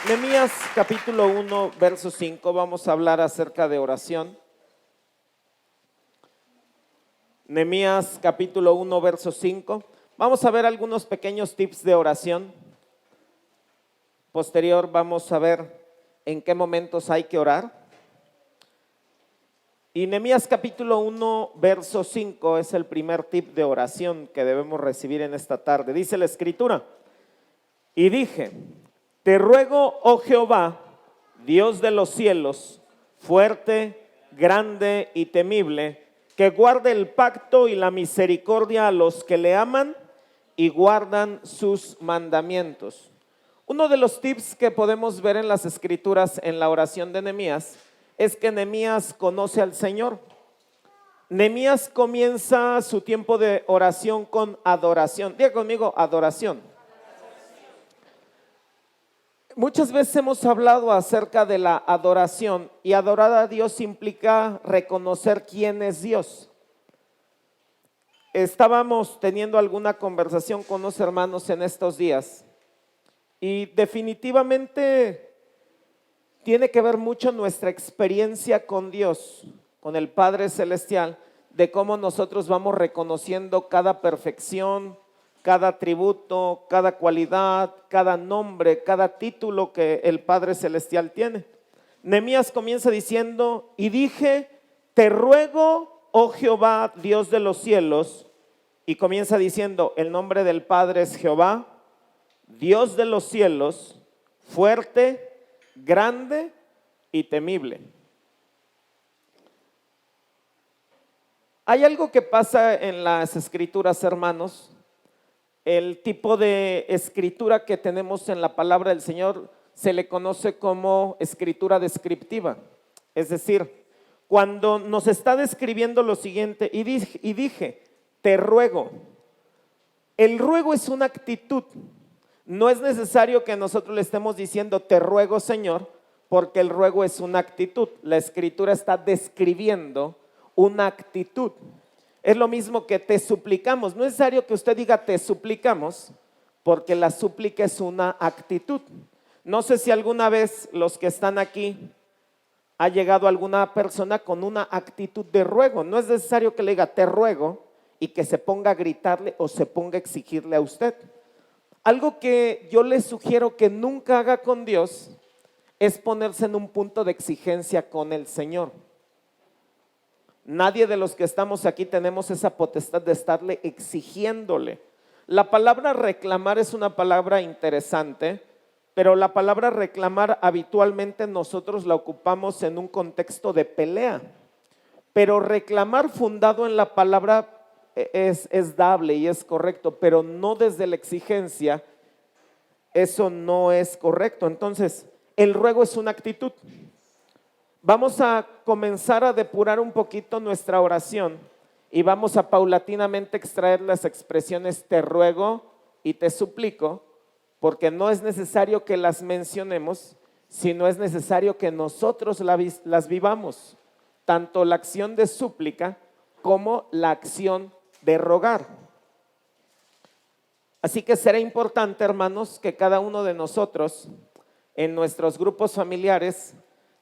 Nehemías capítulo 1, verso 5, vamos a hablar acerca de oración. Nehemías capítulo 1, verso 5. Vamos a ver algunos pequeños tips de oración. Posterior vamos a ver en qué momentos hay que orar. Y Nehemías capítulo 1, verso 5 es el primer tip de oración que debemos recibir en esta tarde. Dice la escritura: y dije, te ruego, oh Jehová, Dios de los cielos, fuerte, grande y temible, que guarde el pacto y la misericordia a los que le aman y guardan sus mandamientos. Uno de los tips que podemos ver en las escrituras en la oración de Nehemías es que Nehemías conoce al Señor. Nehemías comienza su tiempo de oración con adoración. Diga conmigo, adoración. Muchas veces hemos hablado acerca de la adoración, y adorar a Dios implica reconocer quién es Dios. Estábamos teniendo alguna conversación con unos hermanos en estos días y definitivamente tiene que ver mucho nuestra experiencia con Dios, con el Padre Celestial, de cómo nosotros vamos reconociendo cada perfección, cada atributo, cada cualidad, cada nombre, cada título que el Padre Celestial tiene. Nehemías comienza diciendo, y dije, te ruego, oh Jehová, Dios de los cielos, y comienza diciendo, el nombre del Padre es Jehová, Dios de los cielos, fuerte, grande y temible. Hay algo que pasa en las escrituras, hermanos. El tipo de escritura que tenemos en la palabra del Señor se le conoce como escritura descriptiva. Es decir, cuando nos está describiendo lo siguiente, y dije, te ruego. El ruego es una actitud. No es necesario que nosotros le estemos diciendo, te ruego, Señor, porque el ruego es una actitud. La escritura está describiendo una actitud. Es lo mismo que te suplicamos. No es necesario que usted diga te suplicamos, porque la súplica es una actitud. No sé si alguna vez los que están aquí ha llegado alguna persona con una actitud de ruego. No es necesario que le diga te ruego y que se ponga a gritarle o se ponga a exigirle a usted. Algo que yo le sugiero que nunca haga con Dios es ponerse en un punto de exigencia con el Señor. Nadie de los que estamos aquí tenemos esa potestad de estarle exigiéndole. La palabra reclamar es una palabra interesante, pero la palabra reclamar habitualmente nosotros la ocupamos en un contexto de pelea. Pero reclamar fundado en la palabra es dable y es correcto, pero no desde la exigencia. Eso no es correcto. Entonces, el ruego es una actitud. Vamos a comenzar a depurar un poquito nuestra oración y vamos a paulatinamente extraer las expresiones te ruego y te suplico, porque no es necesario que las mencionemos, sino es necesario que nosotros las vivamos, tanto la acción de súplica como la acción de rogar. Así que será importante, hermanos, que cada uno de nosotros en nuestros grupos familiares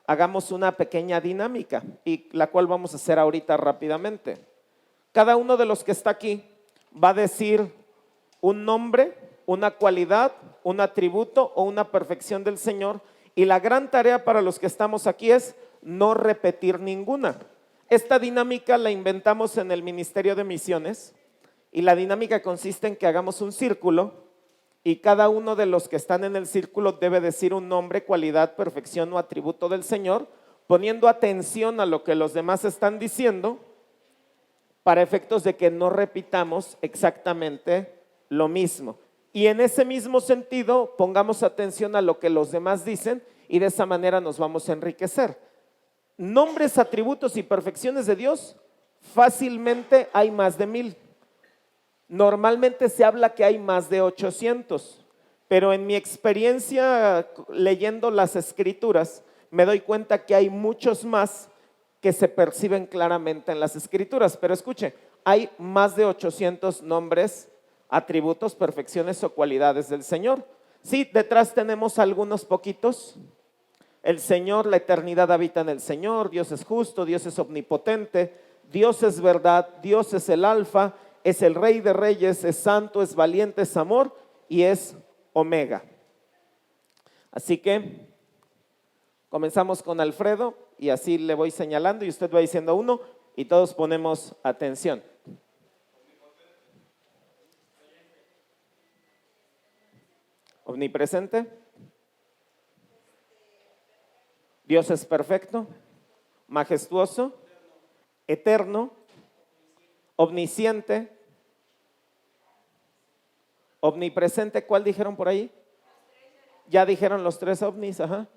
hagamos una pequeña dinámica, y la cual vamos a hacer ahorita rápidamente. Cada uno de los que está aquí va a decir un nombre, una cualidad, un atributo o una perfección del Señor, y la gran tarea para los que estamos aquí es no repetir ninguna. Esta dinámica la inventamos en el Ministerio de Misiones, y la dinámica consiste en que hagamos un círculo y cada uno de los que están en el círculo debe decir un nombre, cualidad, perfección o atributo del Señor, poniendo atención a lo que los demás están diciendo, para efectos de que no repitamos exactamente lo mismo. Y en ese mismo sentido, pongamos atención a lo que los demás dicen, y de esa manera nos vamos a enriquecer. Nombres, atributos y perfecciones de Dios, fácilmente hay más de 1000. Normalmente se habla que hay más de 800, pero en mi experiencia leyendo las escrituras me doy cuenta que hay muchos más que se perciben claramente en las escrituras. Pero escuche, hay más de 800 nombres, atributos, perfecciones o cualidades del Señor. Sí, detrás tenemos algunos poquitos. El Señor, la eternidad habita en el Señor, Dios es justo, Dios es omnipotente, Dios es verdad, Dios es el alfa, es el rey de reyes, es santo, es valiente, es amor y es omega. Así que comenzamos con Alfredo y así le voy señalando y usted va diciendo uno y todos ponemos atención. Omnipresente. Dios es perfecto, majestuoso, eterno, omnisciente, omnipresente. ¿Cuál dijeron por ahí? Ya dijeron los tres ovnis, ajá.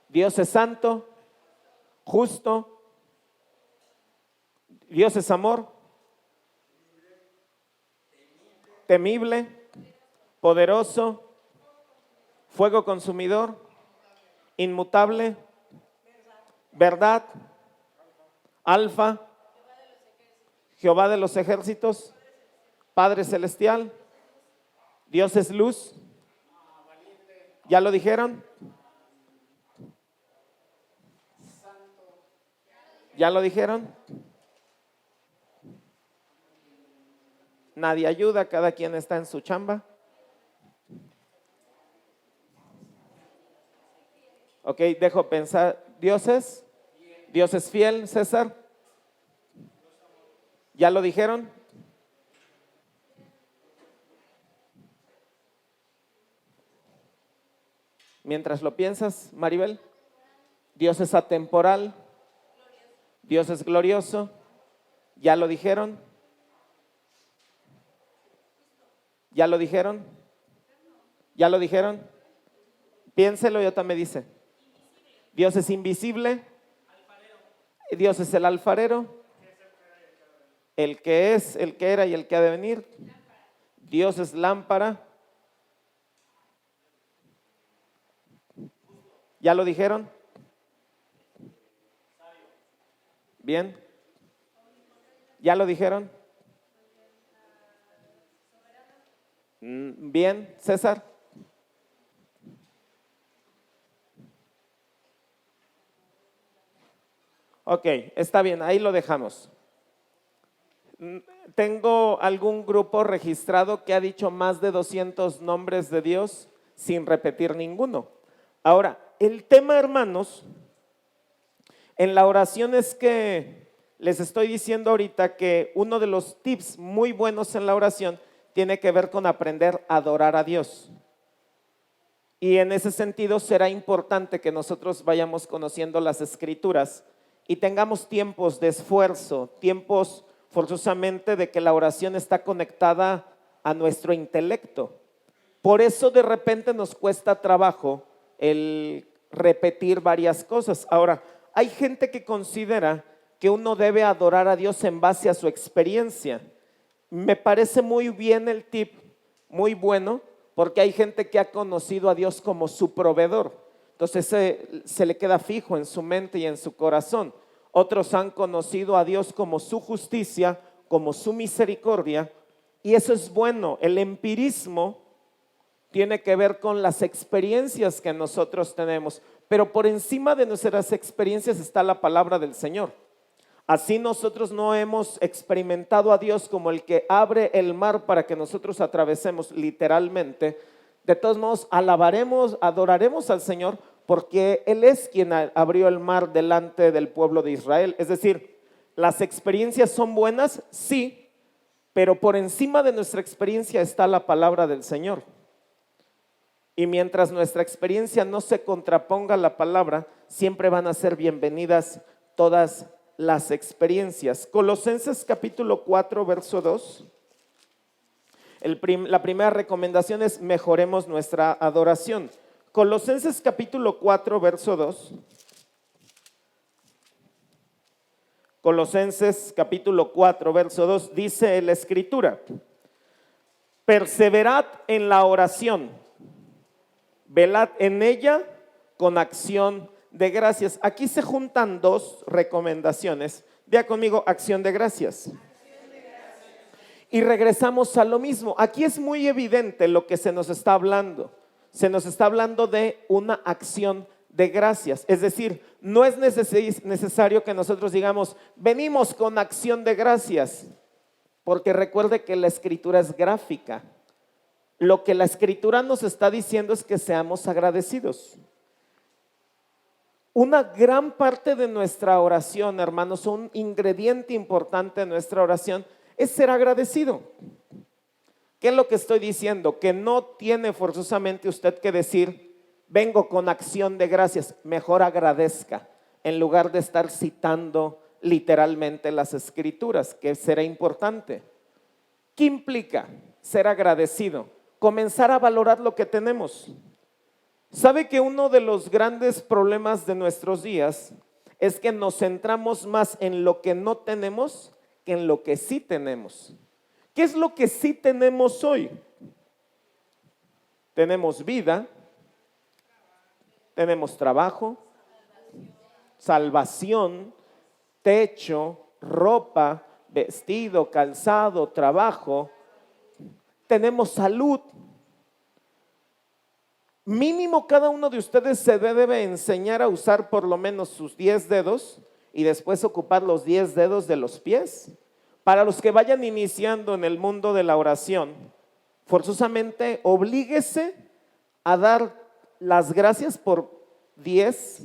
Dios es santo, justo, Dios es amor, temible, poderoso, fuego consumidor, inmutable, verdad, alfa, Jehová de los ejércitos, Padre celestial, Dios es luz. ¿Ya lo dijeron? ¿Ya lo dijeron? Nadie ayuda, cada quien está en su chamba. Ok, dejo pensar. ¿Dios es? ¿Dios es fiel, César? ¿Ya lo dijeron? Mientras lo piensas, Maribel. Dios es atemporal. Dios es glorioso. ¿Ya lo dijeron? ¿Ya lo dijeron? ¿Ya lo dijeron? Piénselo y otra me dice. Dios es invisible. Dios es el alfarero. El que es, el que era y el que ha de venir. Dios es lámpara. ¿Ya lo dijeron? Bien. ¿Ya lo dijeron? Bien, César. Ok, está bien, ahí lo dejamos. Tengo algún grupo registrado que ha dicho más de 200 nombres de Dios sin repetir ninguno. Ahora, el tema, hermanos, en la oración es que les estoy diciendo ahorita que uno de los tips muy buenos en la oración tiene que ver con aprender a adorar a Dios. Y en ese sentido será importante que nosotros vayamos conociendo las Escrituras y tengamos tiempos de esfuerzo, tiempos forzosamente de que la oración está conectada a nuestro intelecto. Por eso de repente nos cuesta trabajo el repetir varias cosas. Ahora, hay gente que considera que uno debe adorar a Dios en base a su experiencia. Me parece muy bien el tip, muy bueno, porque hay gente que ha conocido a Dios como su proveedor. Entonces se le queda fijo en su mente y en su corazón. Otros han conocido a Dios como su justicia, como su misericordia, y eso es bueno. El empirismo tiene que ver con las experiencias que nosotros tenemos, pero por encima de nuestras experiencias está la palabra del Señor. Así nosotros no hemos experimentado a Dios como el que abre el mar para que nosotros atravesemos literalmente. De todos modos, alabaremos, adoraremos al Señor porque Él es quien abrió el mar delante del pueblo de Israel. Es decir, las experiencias son buenas, sí, pero por encima de nuestra experiencia está la palabra del Señor. Y mientras nuestra experiencia no se contraponga a la palabra, siempre van a ser bienvenidas todas las experiencias. Colosenses capítulo 4, verso 2. La primera recomendación es mejoremos nuestra adoración. Colosenses capítulo 4, verso 2. Colosenses capítulo 4, verso 2 dice la Escritura: perseverad en la oración, velad en ella con acción de gracias. Aquí se juntan dos recomendaciones. Diga conmigo, acción de gracias. Y regresamos a lo mismo. Aquí es muy evidente lo que se nos está hablando. Se nos está hablando de una acción de gracias. Es decir, no es necesario que nosotros digamos, venimos con acción de gracias, porque recuerde que la escritura es gráfica. Lo que la escritura nos está diciendo es que seamos agradecidos. Una gran parte de nuestra oración, hermanos, un ingrediente importante de nuestra oración es ser agradecido. ¿Qué es lo que estoy diciendo? Que no tiene forzosamente usted que decir, vengo con acción de gracias, mejor agradezca, en lugar de estar citando literalmente las escrituras, que será importante. ¿Qué implica ser agradecido? Comenzar a valorar lo que tenemos. ¿Sabe que uno de los grandes problemas de nuestros días es que nos centramos más en lo que no tenemos que en lo que sí tenemos? ¿Qué es lo que sí tenemos hoy? Tenemos vida, tenemos trabajo, salvación, techo, ropa, vestido, calzado, trabajo, tenemos salud. Mínimo cada uno de ustedes se debe enseñar a usar por lo menos sus 10 dedos y después ocupar los 10 dedos de los pies. Para los que vayan iniciando en el mundo de la oración, forzosamente oblíguese a dar las gracias por 10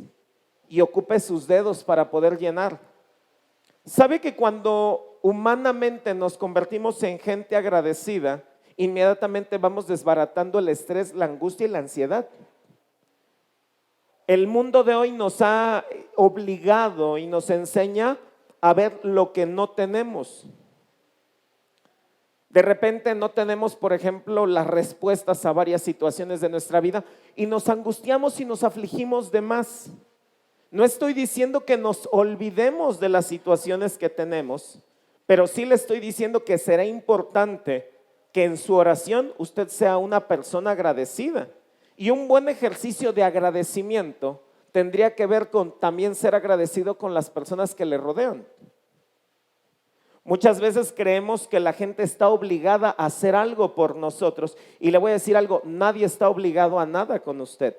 y ocupe sus dedos para poder llenar. ¿Sabe que cuando humanamente nos convertimos en gente agradecida, inmediatamente vamos desbaratando el estrés, la angustia y la ansiedad? El mundo de hoy nos ha obligado y nos enseña a ver lo que no tenemos. De repente no tenemos, por ejemplo, las respuestas a varias situaciones de nuestra vida y nos angustiamos y nos afligimos de más. No estoy diciendo que nos olvidemos de las situaciones que tenemos, pero sí le estoy diciendo que será importante que en su oración usted sea una persona agradecida. Y un buen ejercicio de agradecimiento tendría que ver con también ser agradecido con las personas que le rodean. Muchas veces creemos que la gente está obligada a hacer algo por nosotros, y le voy a decir algo, nadie está obligado a nada con usted.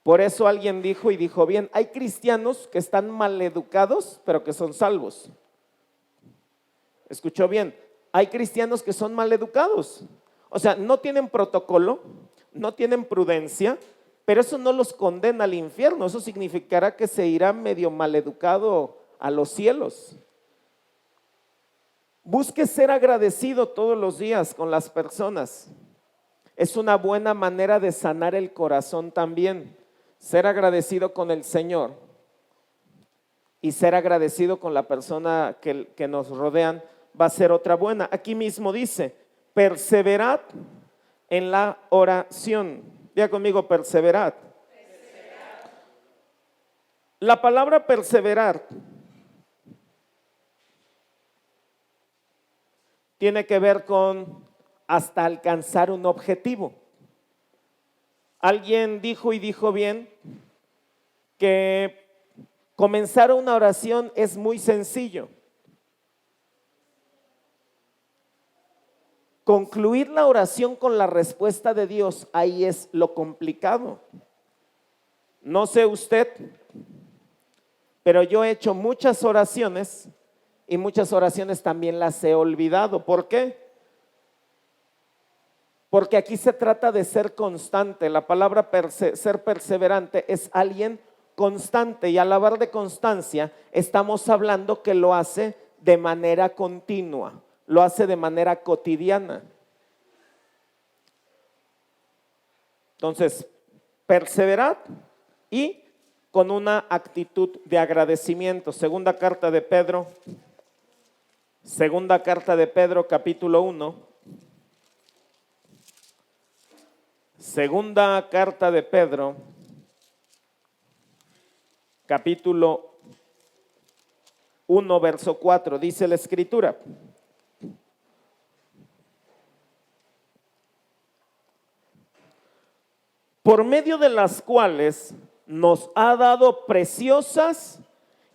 Por eso alguien dijo y dijo bien, hay cristianos que están maleducados pero que son salvos. ¿Escuchó bien? Hay cristianos que son maleducados, o sea, no tienen protocolo, no tienen prudencia, pero eso no los condena al infierno, eso significará que se irá medio maleducado a los cielos. Busque ser agradecido todos los días con las personas. Es una buena manera de sanar el corazón también. Ser agradecido con el Señor y ser agradecido con la persona que nos rodean va a ser otra buena. Aquí mismo dice, perseverad en la oración. Diga conmigo, perseverad. La palabra perseverar tiene que ver con hasta alcanzar un objetivo. Alguien dijo y dijo bien que comenzar una oración es muy sencillo. Concluir la oración con la respuesta de Dios, ahí es lo complicado. No sé usted, pero yo he hecho muchas oraciones y muchas oraciones también las he olvidado. ¿Por qué? Porque aquí se trata de ser constante. La palabra ser perseverante es alguien constante, y al hablar de constancia estamos hablando que lo hace de manera continua, lo hace de manera cotidiana. Entonces, perseverad y con una actitud de agradecimiento. Segunda carta de Pedro capítulo 1. Segunda carta de Pedro, capítulo 1, verso 4, dice la escritura: por medio de las cuales nos ha dado preciosas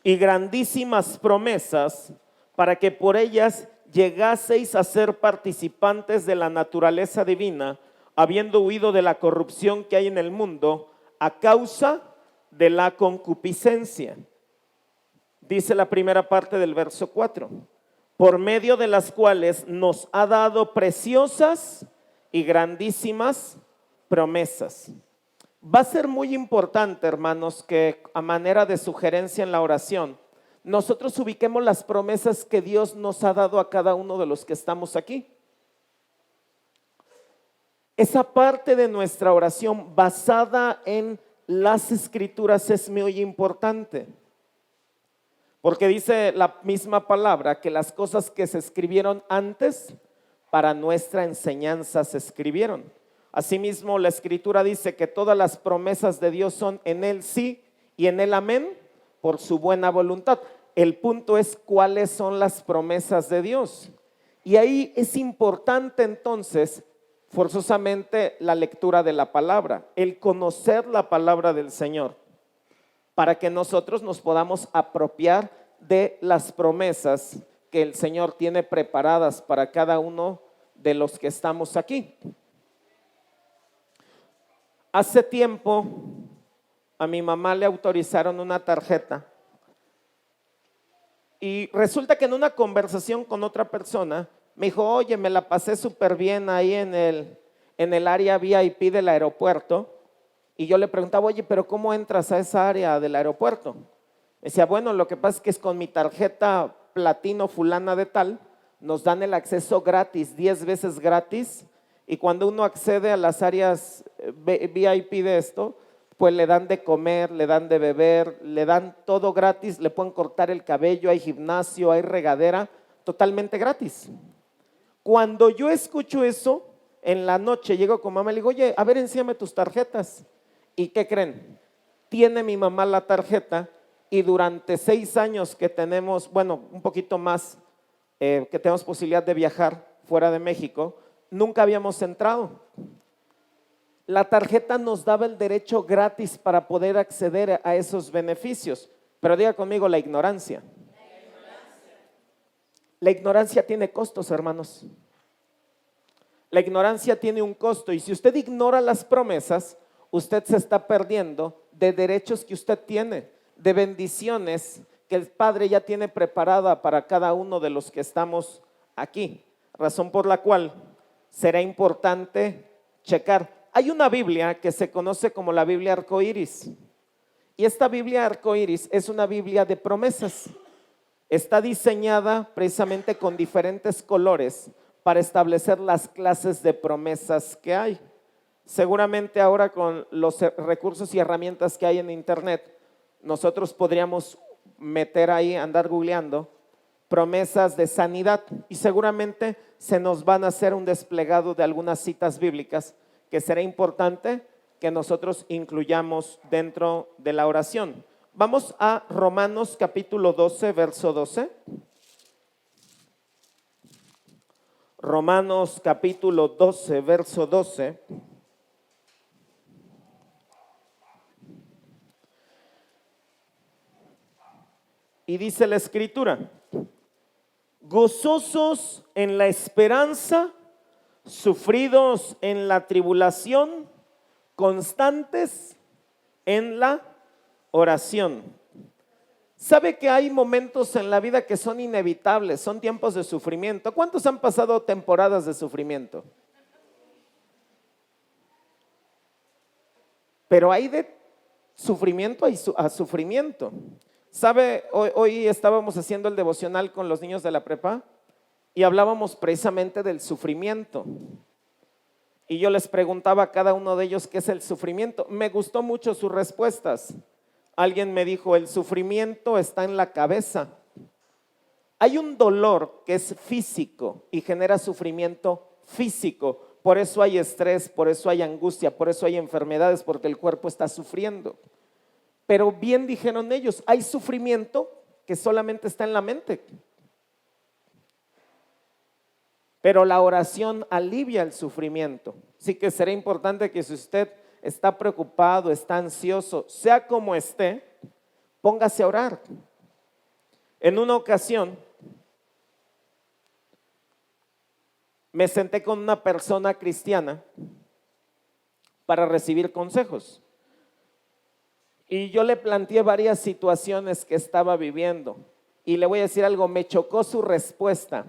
y grandísimas promesas, para que por ellas llegaseis a ser participantes de la naturaleza divina, habiendo huido de la corrupción que hay en el mundo a causa de la concupiscencia. Dice la primera parte del verso 4, por medio de las cuales nos ha dado preciosas y grandísimas promesas. Va a ser muy importante, hermanos, que a manera de sugerencia en la oración, nosotros ubiquemos las promesas que Dios nos ha dado a cada uno de los que estamos aquí. Esa parte de nuestra oración basada en las Escrituras es muy importante, porque dice la misma palabra que las cosas que se escribieron antes para nuestra enseñanza se escribieron. Asimismo, la Escritura dice que todas las promesas de Dios son en Él sí y en Él amén por su buena voluntad. El punto es cuáles son las promesas de Dios. Y ahí es importante entonces forzosamente la lectura de la palabra, el conocer la palabra del Señor, para que nosotros nos podamos apropiar de las promesas que el Señor tiene preparadas para cada uno de los que estamos aquí. Hace tiempo a mi mamá le autorizaron una tarjeta y resulta que en una conversación con otra persona me dijo, oye, me la pasé súper bien ahí en el área VIP del aeropuerto. Y yo le preguntaba, oye, pero ¿cómo entras a esa área del aeropuerto? Me decía, bueno, lo que pasa es que es con mi tarjeta platino fulana de tal, nos dan el acceso gratis, 10 veces gratis. Y cuando uno accede a las áreas VIP de esto, pues le dan de comer, le dan de beber, le dan todo gratis, le pueden cortar el cabello, hay gimnasio, hay regadera, totalmente gratis. Cuando yo escucho eso, en la noche llego con mamá y le digo, oye, a ver, enséñame tus tarjetas. ¿Y qué creen? Tiene mi mamá la tarjeta y durante 6 años que tenemos, bueno, un poquito más, que tenemos posibilidad de viajar fuera de México, nunca habíamos entrado. La tarjeta nos daba el derecho gratis para poder acceder a esos beneficios. Pero diga conmigo, la ignorancia. La ignorancia tiene costos, hermanos. La ignorancia tiene un costo y si usted ignora las promesas, usted se está perdiendo de derechos que usted tiene, de bendiciones que el Padre ya tiene preparada para cada uno de los que estamos aquí. Razón por la cual será importante checar. Hay una Biblia que se conoce como la Biblia arcoíris y esta Biblia arcoíris es una Biblia de promesas. Está diseñada precisamente con diferentes colores para establecer las clases de promesas que hay. Seguramente ahora con los recursos y herramientas que hay en internet, nosotros podríamos meter ahí, andar googleando, promesas de sanidad y seguramente se nos van a hacer un desplegado de algunas citas bíblicas que será importante que nosotros incluyamos dentro de la oración. Vamos a Romanos capítulo 12, verso 12. Romanos capítulo 12, verso 12. Y dice la Escritura, gozosos en la esperanza, sufridos en la tribulación, constantes en la oración. ¿Sabe que hay momentos en la vida que son inevitables, son tiempos de sufrimiento? ¿Cuántos han pasado temporadas de sufrimiento? Pero hay de sufrimiento a sufrimiento. ¿Sabe? Hoy estábamos haciendo el devocional con los niños de la prepa y hablábamos precisamente del sufrimiento. Y yo les preguntaba a cada uno de ellos qué es el sufrimiento. Me gustó mucho sus respuestas. Alguien me dijo, el sufrimiento está en la cabeza. Hay un dolor que es físico y genera sufrimiento físico. Por eso hay estrés, por eso hay angustia, por eso hay enfermedades, porque el cuerpo está sufriendo. Pero bien dijeron ellos, hay sufrimiento que solamente está en la mente. Pero la oración alivia el sufrimiento. Así que será importante que si usted está preocupado, está ansioso, sea como esté, póngase a orar. En una ocasión, me senté con una persona cristiana para recibir consejos. Y yo le planteé varias situaciones que estaba viviendo. Y le voy a decir algo, me chocó su respuesta.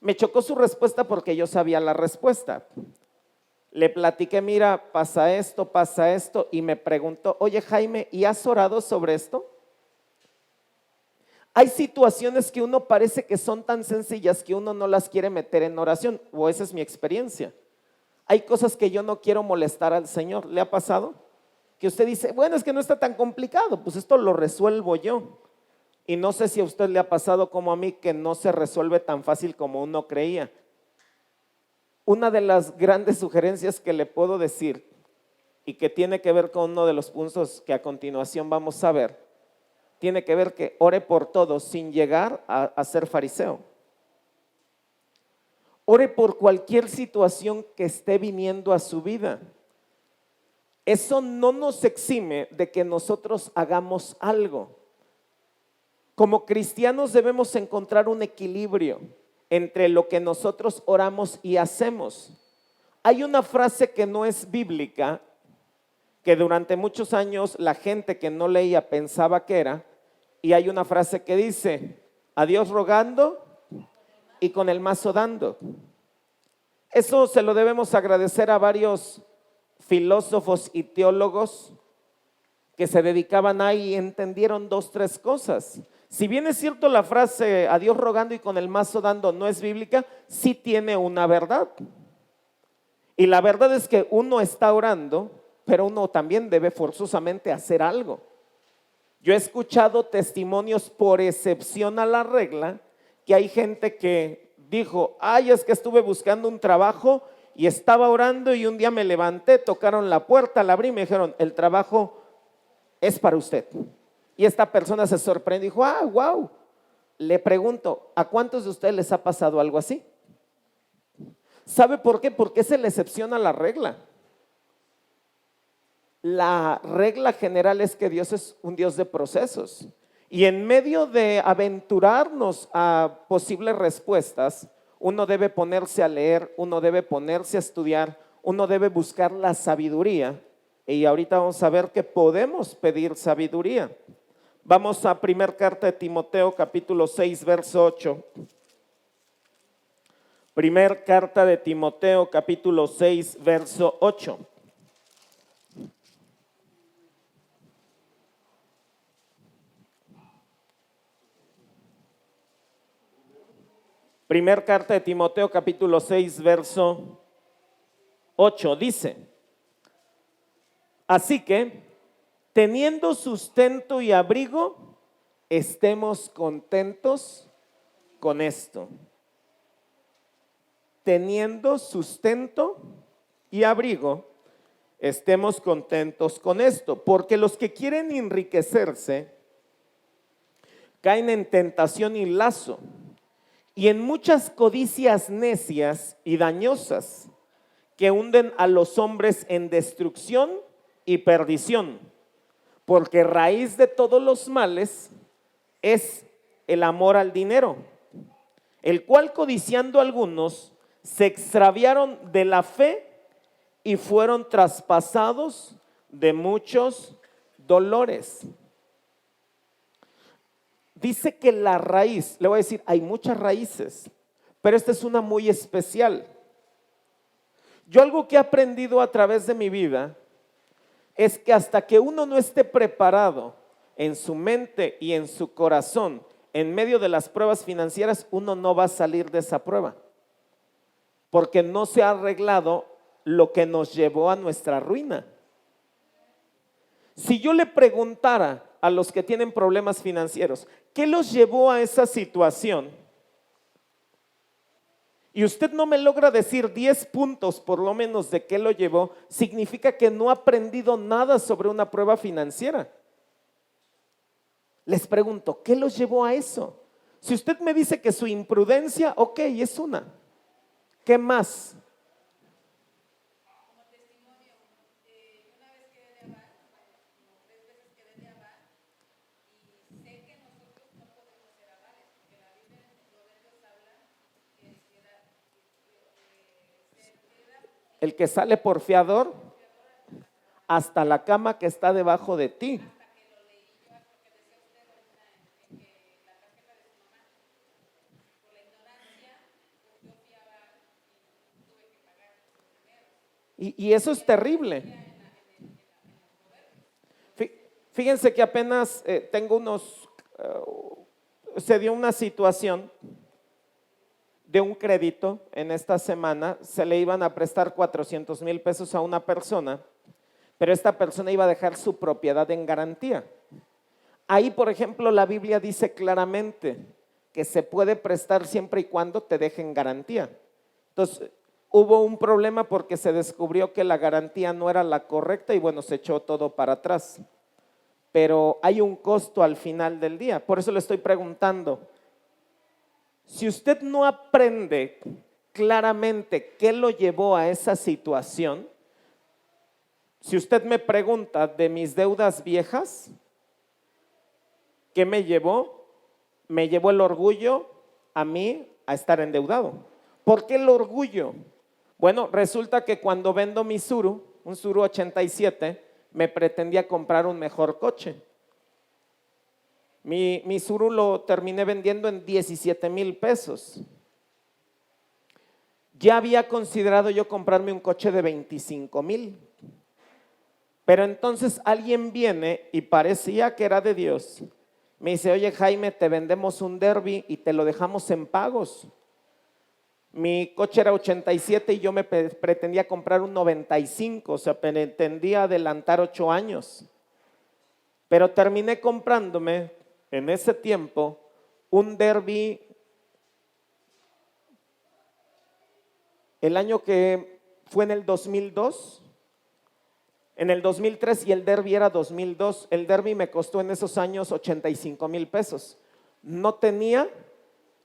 Me chocó su respuesta porque yo sabía la respuesta. Le platiqué, mira, pasa esto, y me preguntó, oye Jaime, ¿y has orado sobre esto? Hay situaciones que uno parece que son tan sencillas que uno no las quiere meter en oración, o esa es mi experiencia. Hay cosas que yo no quiero molestar al Señor. ¿Le ha pasado? Que usted dice, bueno, es que no está tan complicado, pues esto lo resuelvo yo. Y no sé si a usted le ha pasado como a mí, que no se resuelve tan fácil como uno creía. Una de las grandes sugerencias que le puedo decir, y que tiene que ver con uno de los puntos que a continuación vamos a ver, tiene que ver que ore por todo sin llegar a ser fariseo. Ore por cualquier situación que esté viniendo a su vida. Eso no nos exime de que nosotros hagamos algo. Como cristianos debemos encontrar un equilibrio entre lo que nosotros oramos y hacemos. Hay una frase que no es bíblica, que durante muchos años la gente que no leía pensaba que era, y hay una frase que dice, a Dios rogando y con el mazo dando. Eso se lo debemos agradecer a varios filósofos y teólogos que se dedicaban ahí y entendieron dos, tres cosas. Si bien es cierto la frase a Dios rogando y con el mazo dando no es bíblica, sí tiene una verdad. Y la verdad es que uno está orando, pero uno también debe forzosamente hacer algo. Yo he escuchado testimonios por excepción a la regla, que hay gente que dijo, ay, es que estuve buscando un trabajo y estaba orando y un día me levanté, tocaron la puerta, la abrí y me dijeron, el trabajo es para usted. Y esta persona se sorprendió y dijo, ah, wow. Le pregunto, ¿a cuántos de ustedes les ha pasado algo así? ¿Sabe por qué? Porque es la excepción a la regla. La regla general es que Dios es un Dios de procesos. Y en medio de aventurarnos a posibles respuestas, uno debe ponerse a leer, uno debe ponerse a estudiar, uno debe buscar la sabiduría. Y ahorita vamos a ver que podemos pedir sabiduría. Vamos a primera carta de Timoteo, capítulo 6, verso 8. Primer carta de Timoteo, capítulo 6, verso 8. Primer carta de Timoteo, capítulo 6, verso 8, dice, así que, teniendo sustento y abrigo, estemos contentos con esto. Teniendo sustento y abrigo, estemos contentos con esto, porque los que quieren enriquecerse caen en tentación y lazo, y en muchas codicias necias y dañosas que hunden a los hombres en destrucción y perdición, porque raíz de todos los males es el amor al dinero, el cual codiciando algunos se extraviaron de la fe y fueron traspasados de muchos dolores. Dice que la raíz, le voy a decir, hay muchas raíces, pero esta es una muy especial. Yo algo que he aprendido a través de mi vida es que hasta que uno no esté preparado en su mente y en su corazón en medio de las pruebas financieras, uno no va a salir de esa prueba, porque no se ha arreglado lo que nos llevó a nuestra ruina. Si yo le preguntara a los que tienen problemas financieros, ¿qué los llevó a esa situación? Y usted no me logra decir 10 puntos por lo menos de qué lo llevó, significa que no ha aprendido nada sobre una prueba financiera. Les pregunto, ¿qué los llevó a eso? Si usted me dice que su imprudencia, ok, es una. ¿Qué más? El que sale por fiador, hasta la cama que está debajo de ti. Y eso es terrible. Fíjense que apenas se dio una situación de un crédito en esta semana. Se le iban a prestar 400,000 pesos a una persona, pero esta persona iba a dejar su propiedad en garantía. Ahí, por ejemplo, la Biblia dice claramente que se puede prestar siempre y cuando te dejen garantía. Entonces, hubo un problema porque se descubrió que la garantía no era la correcta y bueno, se echó todo para atrás. Pero hay un costo al final del día. Por eso le estoy preguntando, si usted no aprende claramente qué lo llevó a esa situación, si usted me pregunta de mis deudas viejas, ¿qué me llevó? Me llevó el orgullo a mí a estar endeudado. ¿Por qué el orgullo? Bueno, resulta que cuando vendo mi Tsuru, un Tsuru 87, me pretendía comprar un mejor coche. Mi Tsuru lo terminé vendiendo en 17,000 pesos. Ya había considerado yo comprarme un coche de 25,000. Pero entonces alguien viene y parecía que era de Dios. Me dice, oye Jaime, te vendemos un Derby y te lo dejamos en pagos. Mi coche era 87 y yo me pretendía comprar un 95, o sea, pretendía adelantar 8 años. Pero terminé comprándome en ese tiempo un Derby, el año que fue en el 2002, en el 2003, y el Derby era 2002. El Derby me costó en esos años 85,000 pesos. No tenía,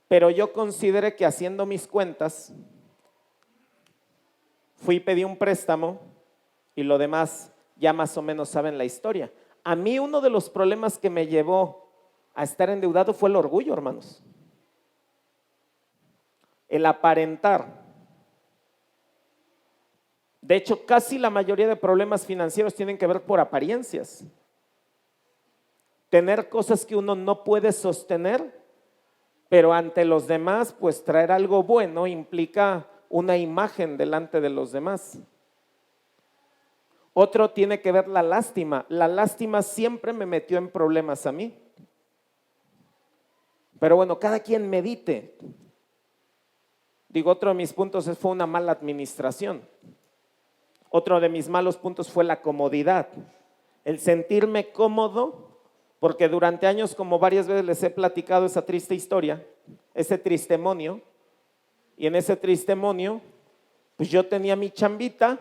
pero yo consideré que haciendo mis cuentas, fui y pedí un préstamo y lo demás ya más o menos saben la historia. A mí uno de los problemas que me llevó a estar endeudado fue el orgullo, hermanos. El aparentar. De hecho, casi la mayoría de problemas financieros tienen que ver por apariencias. Tener cosas que uno no puede sostener, pero ante los demás, pues traer algo bueno implica una imagen delante de los demás. Otro tiene que ver la lástima. La lástima siempre me metió en problemas a mí. Pero bueno, cada quien medite. Digo, otro de mis puntos fue una mala administración. Otro de mis malos puntos fue la comodidad. El sentirme cómodo, porque durante años, como varias veces les he platicado esa triste historia, ese tristemonio, y en ese tristemonio, pues yo tenía mi chambita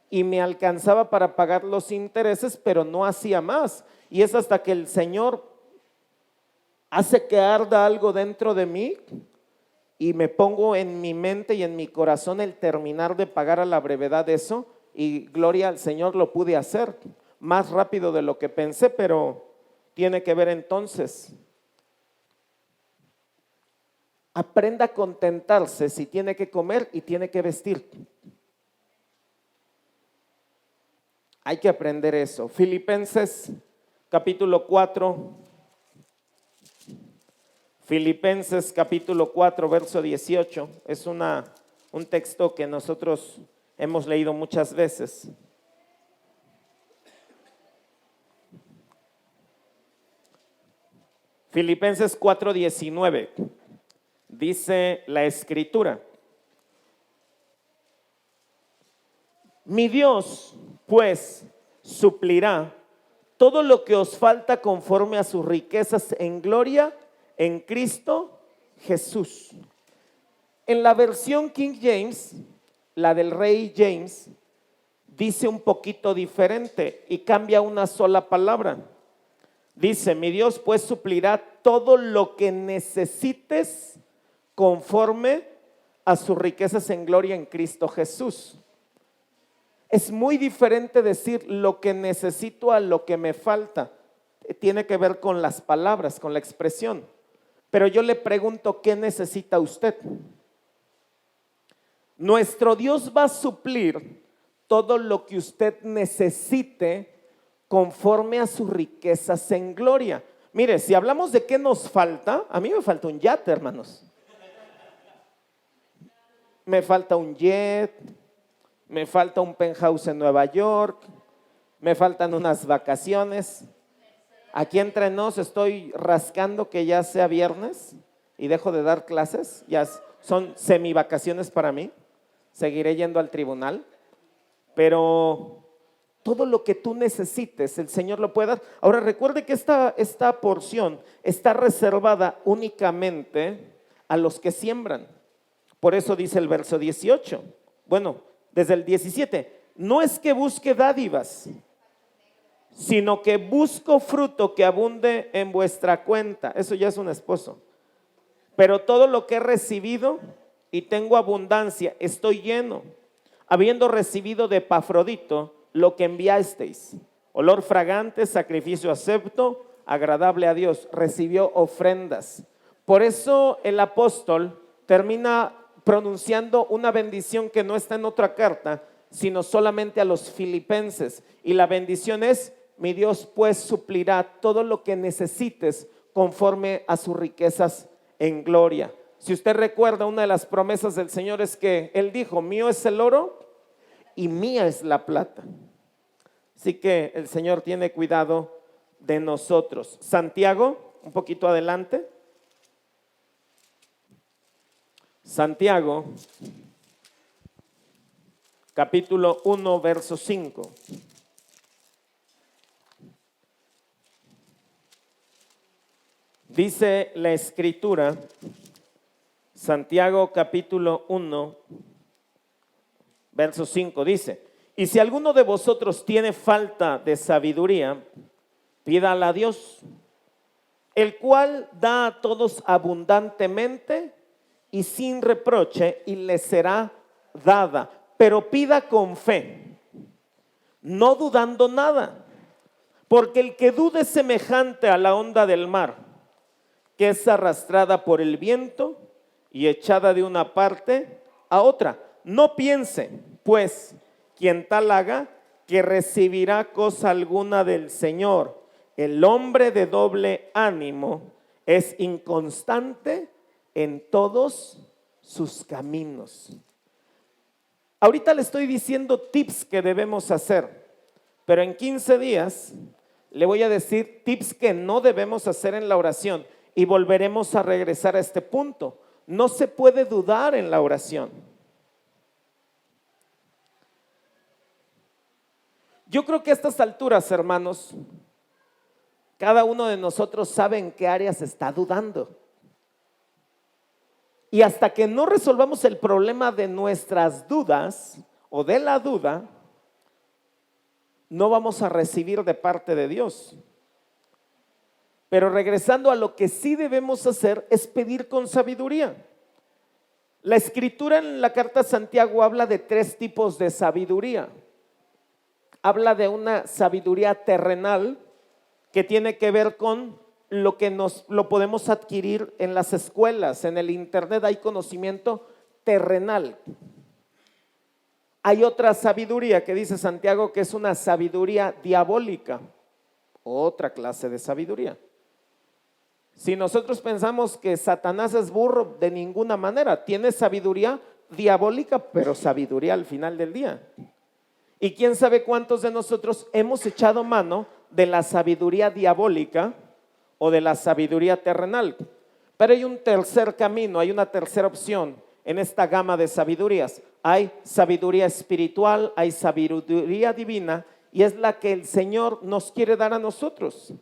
y me alcanzaba para pagar los intereses, pero no hacía más. Y es hasta que el Señor hace que arda algo dentro de mí y me pongo en mi mente y en mi corazón el terminar de pagar a la brevedad eso, y gloria al Señor, lo pude hacer más rápido de lo que pensé, pero tiene que ver entonces. Aprenda a contentarse si tiene que comer y tiene que vestir. Hay que aprender eso. Filipenses capítulo 4. Filipenses capítulo 4, verso 18. Es un texto que nosotros hemos leído muchas veces. Filipenses 4, 19. Dice la Escritura: mi Dios, pues, suplirá todo lo que os falta conforme a sus riquezas en gloria en Cristo Jesús. En la versión King James, la del Rey James, dice un poquito diferente y cambia una sola palabra. Dice, mi Dios pues suplirá todo lo que necesites conforme a sus riquezas en gloria en Cristo Jesús. Es muy diferente decir lo que necesito a lo que me falta. Tiene que ver con las palabras, con la expresión. Pero yo le pregunto, ¿qué necesita usted? Nuestro Dios va a suplir todo lo que usted necesite conforme a sus riquezas en gloria. Mire, si hablamos de qué nos falta, a mí me falta un yate, hermanos. Me falta un jet, me falta un penthouse en Nueva York, me faltan unas vacaciones. Aquí entre nos estoy rascando que ya sea viernes y dejo de dar clases. Ya son semivacaciones para mí. Seguiré yendo al tribunal. Pero todo lo que tú necesites, el Señor lo puede dar. Ahora recuerde que esta porción está reservada únicamente a los que siembran. Por eso dice el verso 18. Bueno, desde el 17. No es que busque dádivas, sino que busco fruto que abunde en vuestra cuenta. Eso ya es un esposo. Pero todo lo que he recibido y tengo abundancia, estoy lleno, habiendo recibido de Epafrodito lo que enviasteis, olor fragante, sacrificio acepto, agradable a Dios. Recibió ofrendas. Por eso el apóstol termina pronunciando una bendición que no está en otra carta, sino solamente a los filipenses. Y la bendición es: mi Dios pues suplirá todo lo que necesites conforme a sus riquezas en gloria. Si usted recuerda, una de las promesas del Señor es que Él dijo: mío es el oro y mía es la plata. Así que el Señor tiene cuidado de nosotros. Santiago, un poquito adelante. Santiago, capítulo 1, verso 5. Dice la Escritura, Santiago capítulo 1, verso 5, dice: y si alguno de vosotros tiene falta de sabiduría, pídala a Dios, el cual da a todos abundantemente y sin reproche, y le será dada. Pero pida con fe, no dudando nada, porque el que dude es semejante a la onda del mar, que es arrastrada por el viento y echada de una parte a otra. No piense, pues, quien tal haga, que recibirá cosa alguna del Señor. El hombre de doble ánimo es inconstante en todos sus caminos. Ahorita le estoy diciendo tips que debemos hacer, pero en 15 días le voy a decir tips que no debemos hacer en la oración y volveremos a regresar a este punto. No se puede dudar en la oración. Yo creo que a estas alturas, hermanos, cada uno de nosotros sabe en qué áreas está dudando. Y hasta que no resolvamos el problema de nuestras dudas o de la duda, no vamos a recibir de parte de Dios. Pero regresando a lo que sí debemos hacer es pedir con sabiduría. La Escritura en la carta a Santiago habla de 3 tipos de sabiduría. Habla de una sabiduría terrenal que tiene que ver con lo que lo podemos adquirir en las escuelas, en el internet hay conocimiento terrenal. Hay otra sabiduría que dice Santiago que es una sabiduría diabólica, otra clase de sabiduría. Si nosotros pensamos que Satanás es burro, de ninguna manera, tiene sabiduría diabólica, pero sabiduría al final del día. Y quién sabe cuántos de nosotros hemos echado mano de la sabiduría diabólica o de la sabiduría terrenal. Pero hay un tercer camino, hay una tercera opción en esta gama de sabidurías. Hay sabiduría espiritual, hay sabiduría divina, y es la que el Señor nos quiere dar a nosotros.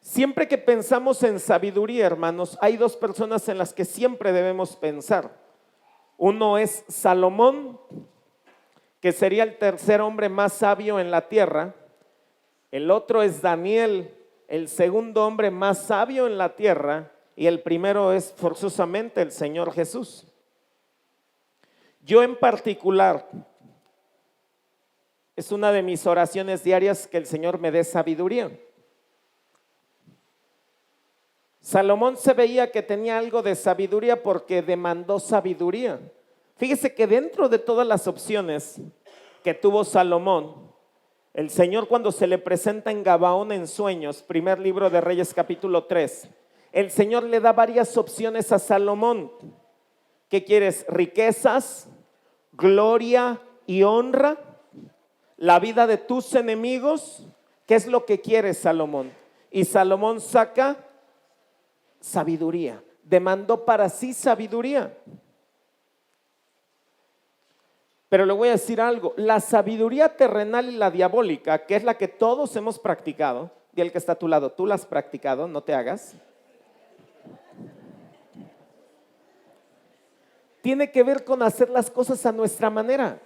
Siempre que pensamos en sabiduría, hermanos, hay 2 personas en las que siempre debemos pensar. Uno es Salomón, que sería el tercer hombre más sabio en la tierra. El otro es Daniel, el segundo hombre más sabio en la tierra. Y el primero es forzosamente el Señor Jesús. Yo en particular, es una de mis oraciones diarias que el Señor me dé sabiduría. Salomón se veía que tenía algo de sabiduría porque demandó sabiduría. Fíjese que dentro de todas las opciones que tuvo Salomón, el Señor cuando se le presenta en Gabaón en sueños, primer libro de Reyes capítulo 3, el Señor le da varias opciones a Salomón. ¿Qué quieres? ¿Riquezas, gloria y honra? ¿La vida de tus enemigos? ¿Qué es lo que quieres, Salomón? Y Salomón saca sabiduría, demandó para sí sabiduría. Pero le voy a decir algo, la sabiduría terrenal y la diabólica, que es la que todos hemos practicado, di al que está a tu lado, tú la has practicado, no te hagas, tiene que ver con hacer las cosas a nuestra manera.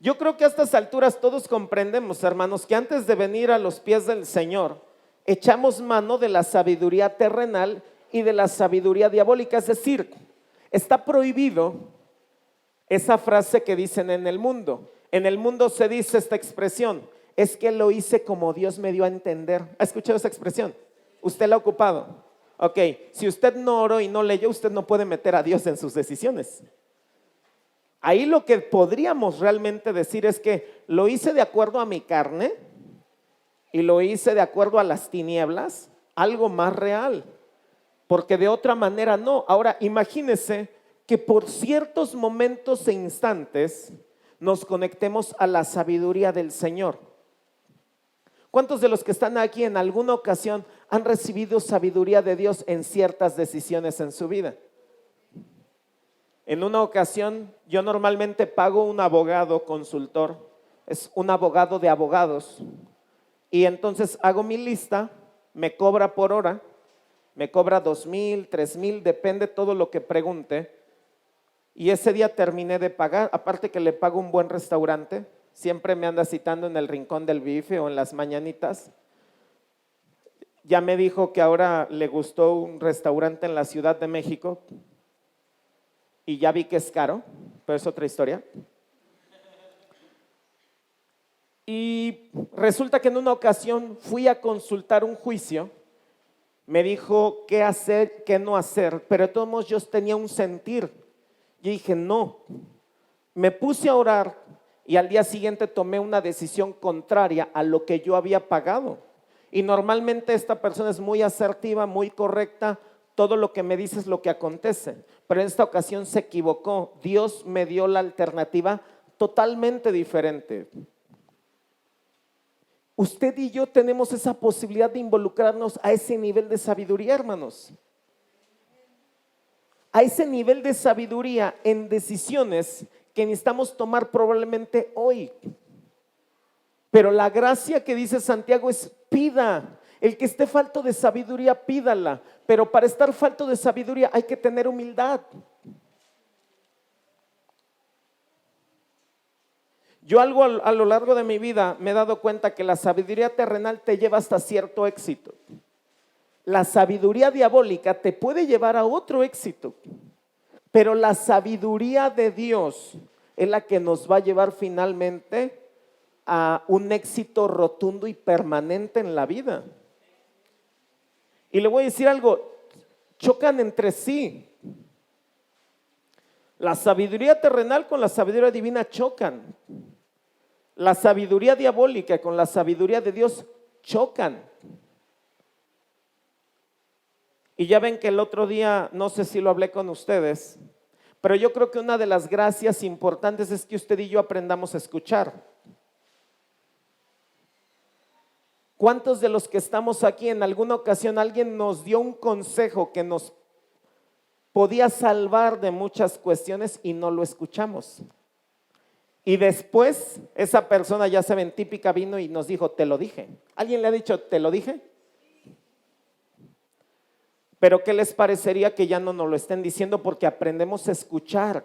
Yo creo que a estas alturas todos comprendemos, hermanos, que antes de venir a los pies del Señor, echamos mano de la sabiduría terrenal y de la sabiduría diabólica. Es decir, está prohibido esa frase que dicen en el mundo. En el mundo se dice esta expresión, es que lo hice como Dios me dio a entender. ¿Ha escuchado esa expresión? ¿Usted la ha ocupado? Ok, si usted no oró y no leyó, usted no puede meter a Dios en sus decisiones. Ahí lo que podríamos realmente decir es que lo hice de acuerdo a mi carne y lo hice de acuerdo a las tinieblas, algo más real, porque de otra manera no. Ahora imagínese que por ciertos momentos e instantes nos conectemos a la sabiduría del Señor. ¿Cuántos de los que están aquí en alguna ocasión han recibido sabiduría de Dios en ciertas decisiones en su vida? En una ocasión, yo normalmente pago un abogado consultor, es un abogado de abogados, y entonces hago mi lista, me cobra por hora, me cobra 2,000, 3,000, depende todo lo que pregunte, y ese día terminé de pagar, aparte que le pago un buen restaurante, siempre me anda citando en el Rincón del Bife o en las mañanitas. Ya me dijo que ahora le gustó un restaurante en la Ciudad de México, y ya vi que es caro, pero es otra historia. Y resulta que en una ocasión fui a consultar un juicio, me dijo qué hacer, qué no hacer, pero de todos modos yo tenía un sentir. Yo dije no, me puse a orar y al día siguiente tomé una decisión contraria a lo que yo había pagado. Y normalmente esta persona es muy asertiva, muy correcta, todo lo que me dice es lo que acontece, pero en esta ocasión se equivocó. Dios me dio la alternativa totalmente diferente. Usted y yo tenemos esa posibilidad de involucrarnos a ese nivel de sabiduría, hermanos. A ese nivel de sabiduría en decisiones que necesitamos tomar probablemente hoy. Pero la gracia que dice Santiago es pida. El que esté falto de sabiduría, pídala. Pero para estar falto de sabiduría hay que tener humildad. Yo algo a lo largo de mi vida me he dado cuenta que la sabiduría terrenal te lleva hasta cierto éxito. La sabiduría diabólica te puede llevar a otro éxito. Pero la sabiduría de Dios es la que nos va a llevar finalmente a un éxito rotundo y permanente en la vida. Y le voy a decir algo, chocan entre sí. La sabiduría terrenal con la sabiduría divina chocan. La sabiduría diabólica con la sabiduría de Dios chocan. Y ya ven que el otro día, no sé si lo hablé con ustedes, pero yo creo que una de las gracias importantes es que usted y yo aprendamos a escuchar. ¿Cuántos de los que estamos aquí en alguna ocasión alguien nos dio un consejo que nos podía salvar de muchas cuestiones y no lo escuchamos? Y después esa persona, ya saben, típica, vino y nos dijo, te lo dije. ¿Alguien le ha dicho, te lo dije? Pero ¿qué les parecería que ya no nos lo estén diciendo porque aprendemos a escuchar?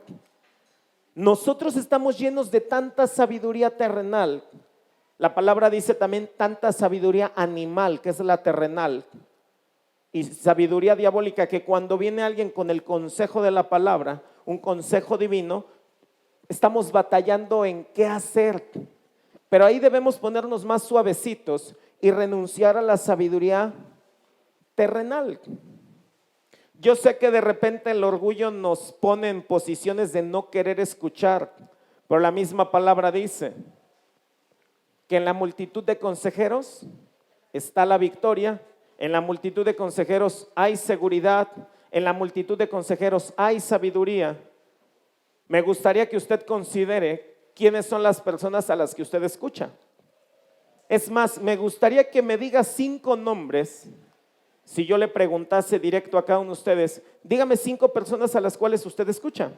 Nosotros estamos llenos de tanta sabiduría terrenal. La palabra dice también tanta sabiduría animal, que es la terrenal, y sabiduría diabólica, que cuando viene alguien con el consejo de la palabra, un consejo divino, estamos batallando en qué hacer. Pero ahí debemos ponernos más suavecitos y renunciar a la sabiduría terrenal. Yo sé que de repente el orgullo nos pone en posiciones de no querer escuchar, pero la misma palabra dice que en la multitud de consejeros está la victoria, en la multitud de consejeros hay seguridad, en la multitud de consejeros hay sabiduría. Me gustaría que usted considere quiénes son las personas a las que usted escucha. Es más, me gustaría que me diga 5 nombres. Si yo le preguntase directo a cada uno de ustedes, dígame 5 personas a las cuales usted escucha.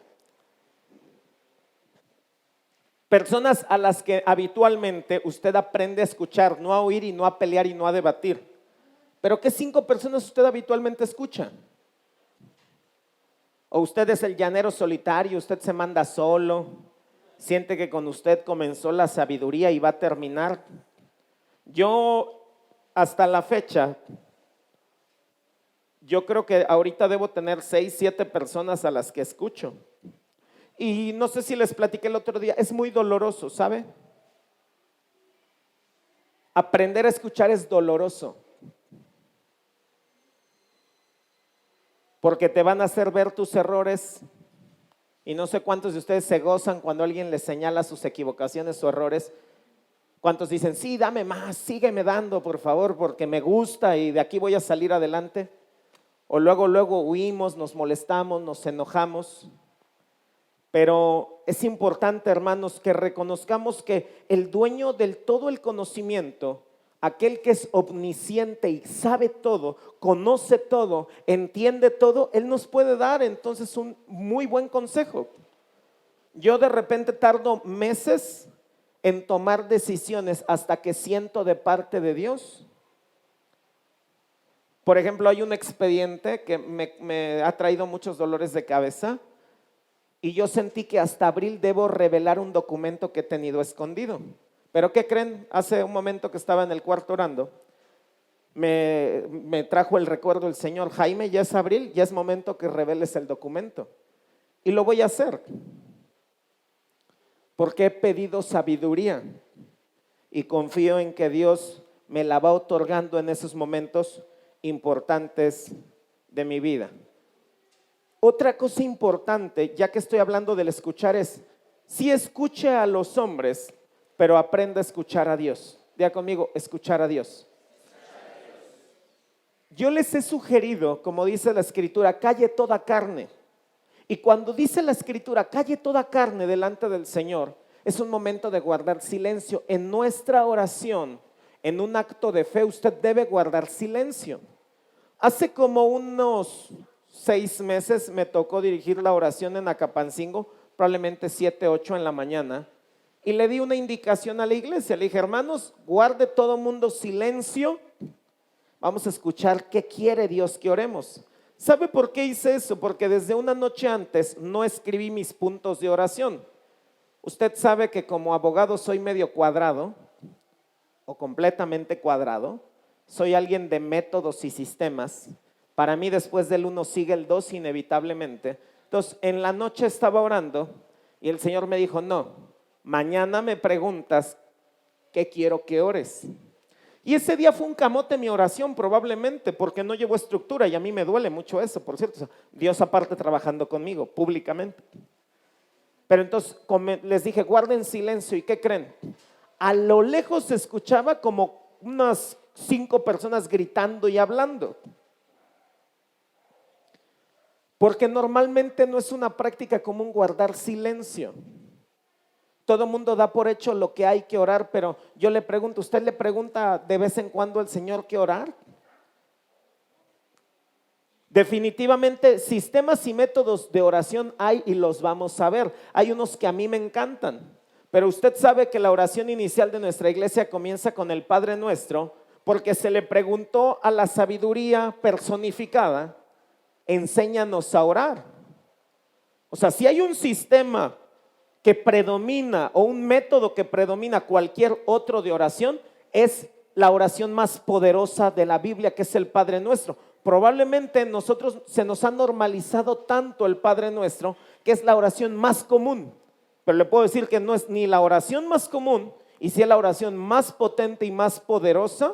Personas a las que habitualmente usted aprende a escuchar, no a oír y no a pelear y no a debatir. Pero ¿qué 5 personas usted habitualmente escucha? O usted es el llanero solitario, usted se manda solo, siente que con usted comenzó la sabiduría y va a terminar. Yo hasta la fecha, yo creo que ahorita debo tener 6, 7 personas a las que escucho. Y no sé si les platiqué el otro día, es muy doloroso, ¿sabe? Aprender a escuchar es doloroso. Porque te van a hacer ver tus errores. Y no sé cuántos de ustedes se gozan cuando alguien les señala sus equivocaciones o errores. ¿Cuántos dicen, sí, dame más, sígueme dando, por favor, porque me gusta y de aquí voy a salir adelante? O luego huimos, nos molestamos, nos enojamos. Pero es importante, hermanos, que reconozcamos que el dueño del todo el conocimiento, aquel que es omnisciente y sabe todo, conoce todo, entiende todo, Él nos puede dar entonces un muy buen consejo. Yo de repente tardo meses en tomar decisiones hasta que siento de parte de Dios. Por ejemplo, hay un expediente que me ha traído muchos dolores de cabeza y yo sentí que hasta abril debo revelar un documento que he tenido escondido. Pero ¿qué creen? Hace un momento que estaba en el cuarto orando, me trajo el recuerdo el Señor, Jaime, ya es abril, ya es momento que reveles el documento. Y lo voy a hacer, porque he pedido sabiduría y confío en que Dios me la va otorgando en esos momentos importantes de mi vida. Otra cosa importante, ya que estoy hablando del escuchar, es, sí escuche a los hombres, pero aprenda a escuchar a Dios. Diga conmigo, escuchar a Dios. Yo les he sugerido, como dice la Escritura, calle toda carne. Y cuando dice la Escritura, calle toda carne delante del Señor, es un momento de guardar silencio. En nuestra oración, en un acto de fe, usted debe guardar silencio. Hace como unos 6 meses me tocó dirigir la oración en Acapancingo, probablemente 7, 8 en la mañana, y le di una indicación a la iglesia. Le dije, hermanos, guarde todo mundo silencio, vamos a escuchar qué quiere Dios que oremos. ¿Sabe por qué hice eso? Porque desde una noche antes no escribí mis puntos de oración. Usted sabe que como abogado soy medio cuadrado, o completamente cuadrado, soy alguien de métodos y sistemas. Para mí después del 1 sigue el 2 inevitablemente. Entonces en la noche estaba orando y el Señor me dijo, no, mañana me preguntas qué quiero que ores. Y ese día fue un camote mi oración probablemente porque no llevó estructura y a mí me duele mucho eso, por cierto. Dios aparte trabajando conmigo públicamente. Pero entonces les dije, guarden silencio. ¿Y qué creen? A lo lejos se escuchaba como unas 5 personas gritando y hablando. Porque normalmente no es una práctica común guardar silencio. Todo el mundo da por hecho lo que hay que orar, pero yo le pregunto, ¿usted le pregunta de vez en cuando al Señor qué orar? Definitivamente sistemas y métodos de oración hay y los vamos a ver. Hay unos que a mí me encantan, pero usted sabe que la oración inicial de nuestra iglesia comienza con el Padre Nuestro porque se le preguntó a la sabiduría personificada, enséñanos a orar. O sea, si hay un sistema que predomina o un método que predomina cualquier otro de oración, es la oración más poderosa de la Biblia, que es el Padre Nuestro. Probablemente nosotros se nos ha normalizado tanto el Padre Nuestro, que es la oración más común, pero le puedo decir que no es ni la oración más común, y sí es la oración más potente y más poderosa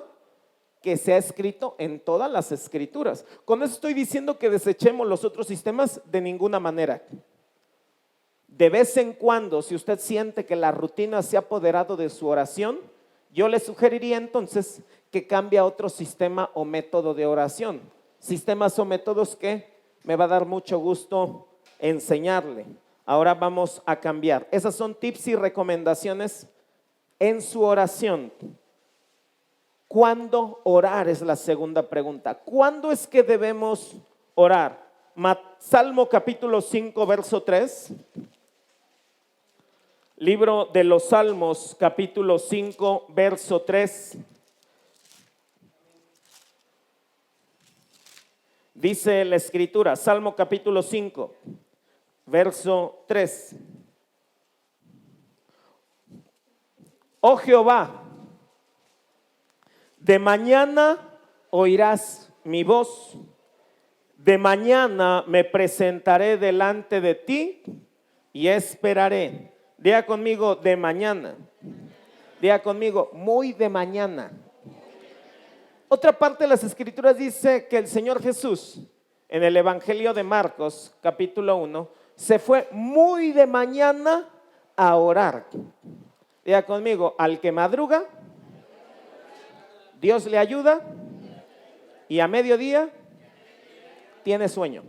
que se ha escrito en todas las escrituras. Con eso estoy diciendo que desechemos los otros sistemas de ninguna manera. De vez en cuando, si usted siente que la rutina se ha apoderado de su oración, yo le sugeriría entonces que cambie a otro sistema o método de oración. Sistemas o métodos que me va a dar mucho gusto enseñarle. Ahora vamos a cambiar. Esas son tips y recomendaciones en su oración. ¿Cuándo orar? Es la segunda pregunta. ¿Cuándo es que debemos orar? Salmo capítulo 5, verso 3. Libro de los Salmos, capítulo 5, verso 3. Dice la Escritura, Salmo capítulo 5, verso 3. Oh Jehová, de mañana oirás mi voz, de mañana me presentaré delante de ti y esperaré. Diga conmigo, de mañana. Diga conmigo, muy de mañana. Otra parte de las Escrituras dice que el Señor Jesús, en el Evangelio de Marcos, capítulo 1, se fue muy de mañana a orar. Diga conmigo, al que madruga, Dios le ayuda, y a mediodía tiene sueño.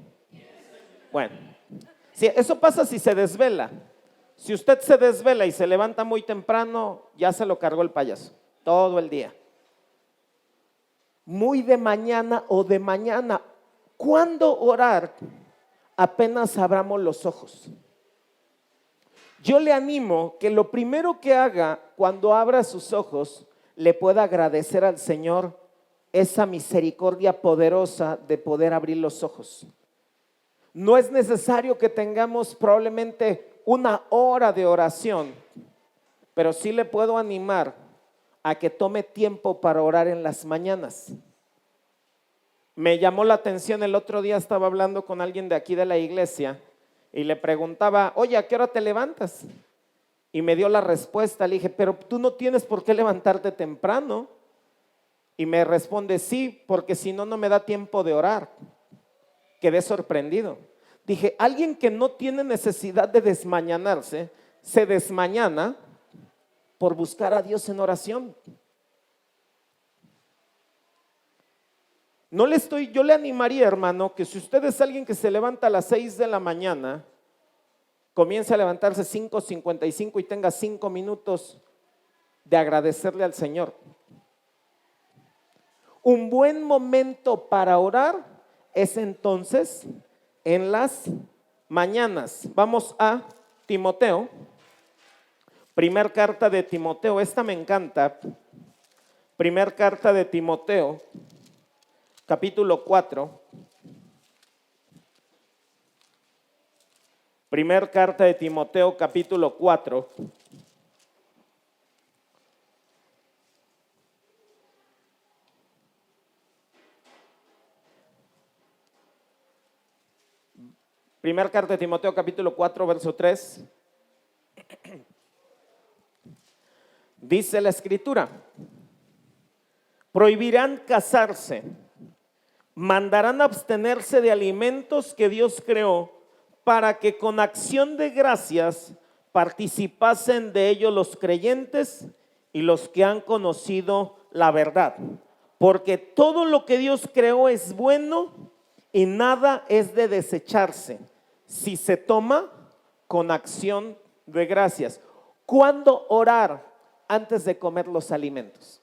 Bueno, si eso pasa si se desvela. Si usted se desvela y se levanta muy temprano, ya se lo cargó el payaso todo el día. Muy de mañana o de mañana. ¿Cuándo orar? Apenas abramos los ojos. Yo le animo que lo primero que haga cuando abra sus ojos, le pueda agradecer al Señor esa misericordia poderosa de poder abrir los ojos. No es necesario que tengamos probablemente una hora de oración, pero sí le puedo animar a que tome tiempo para orar en las mañanas. Me llamó la atención, el otro día estaba hablando con alguien de aquí de la iglesia y le preguntaba, oye, ¿a qué hora te levantas? Y me dio la respuesta, le dije, pero tú no tienes por qué levantarte temprano. Y me responde, sí, porque si no, no me da tiempo de orar. Quedé sorprendido. Dije, alguien que no tiene necesidad de desmañanarse, se desmañana por buscar a Dios en oración. Yo le animaría, hermano, que si usted es alguien que se levanta a las 6 de la mañana, comience a levantarse 5:55 y tenga 5 minutos de agradecerle al Señor. Un buen momento para orar es entonces en las mañanas. Vamos a Timoteo, primer carta de Timoteo, esta me encanta. Primer carta de Timoteo, capítulo 4. Primer carta de Timoteo, capítulo 4. Primer carta de Timoteo, capítulo 4, verso 3. Dice la Escritura, prohibirán casarse, mandarán abstenerse de alimentos que Dios creó, para que con acción de gracias participasen de ellos los creyentes y los que han conocido la verdad. Porque todo lo que Dios creó es bueno y nada es de desecharse si se toma con acción de gracias. ¿Cuándo orar? Antes de comer los alimentos.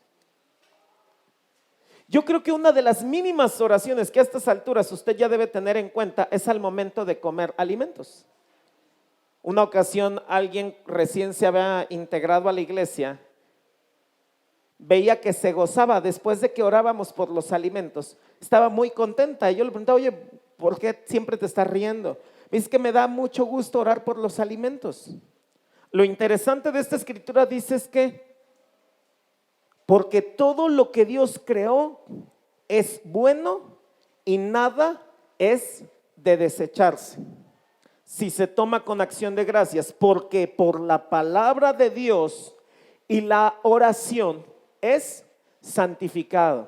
Yo creo que una de las mínimas oraciones que a estas alturas usted ya debe tener en cuenta es al momento de comer alimentos. Una ocasión alguien recién se había integrado a la iglesia, veía que se gozaba después de que orábamos por los alimentos, estaba muy contenta y yo le preguntaba, oye, ¿por qué siempre te estás riendo? Me dice que me da mucho gusto orar por los alimentos. Lo interesante de esta escritura dice es que porque todo lo que Dios creó es bueno y nada es de desecharse si se toma con acción de gracias, porque por la palabra de Dios y la oración es santificado.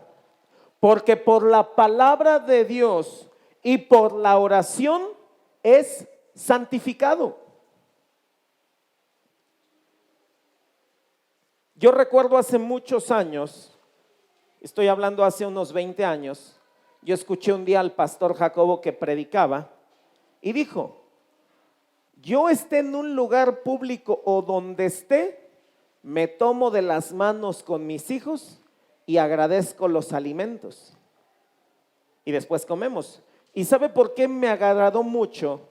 Porque por la palabra de Dios y por la oración es santificado. Yo recuerdo hace muchos años, estoy hablando hace unos 20 años, yo escuché un día al pastor Jacobo que predicaba y dijo: yo esté en un lugar público o donde esté, me tomo de las manos con mis hijos y agradezco los alimentos. Y después comemos. ¿Y sabe por qué me agradó mucho?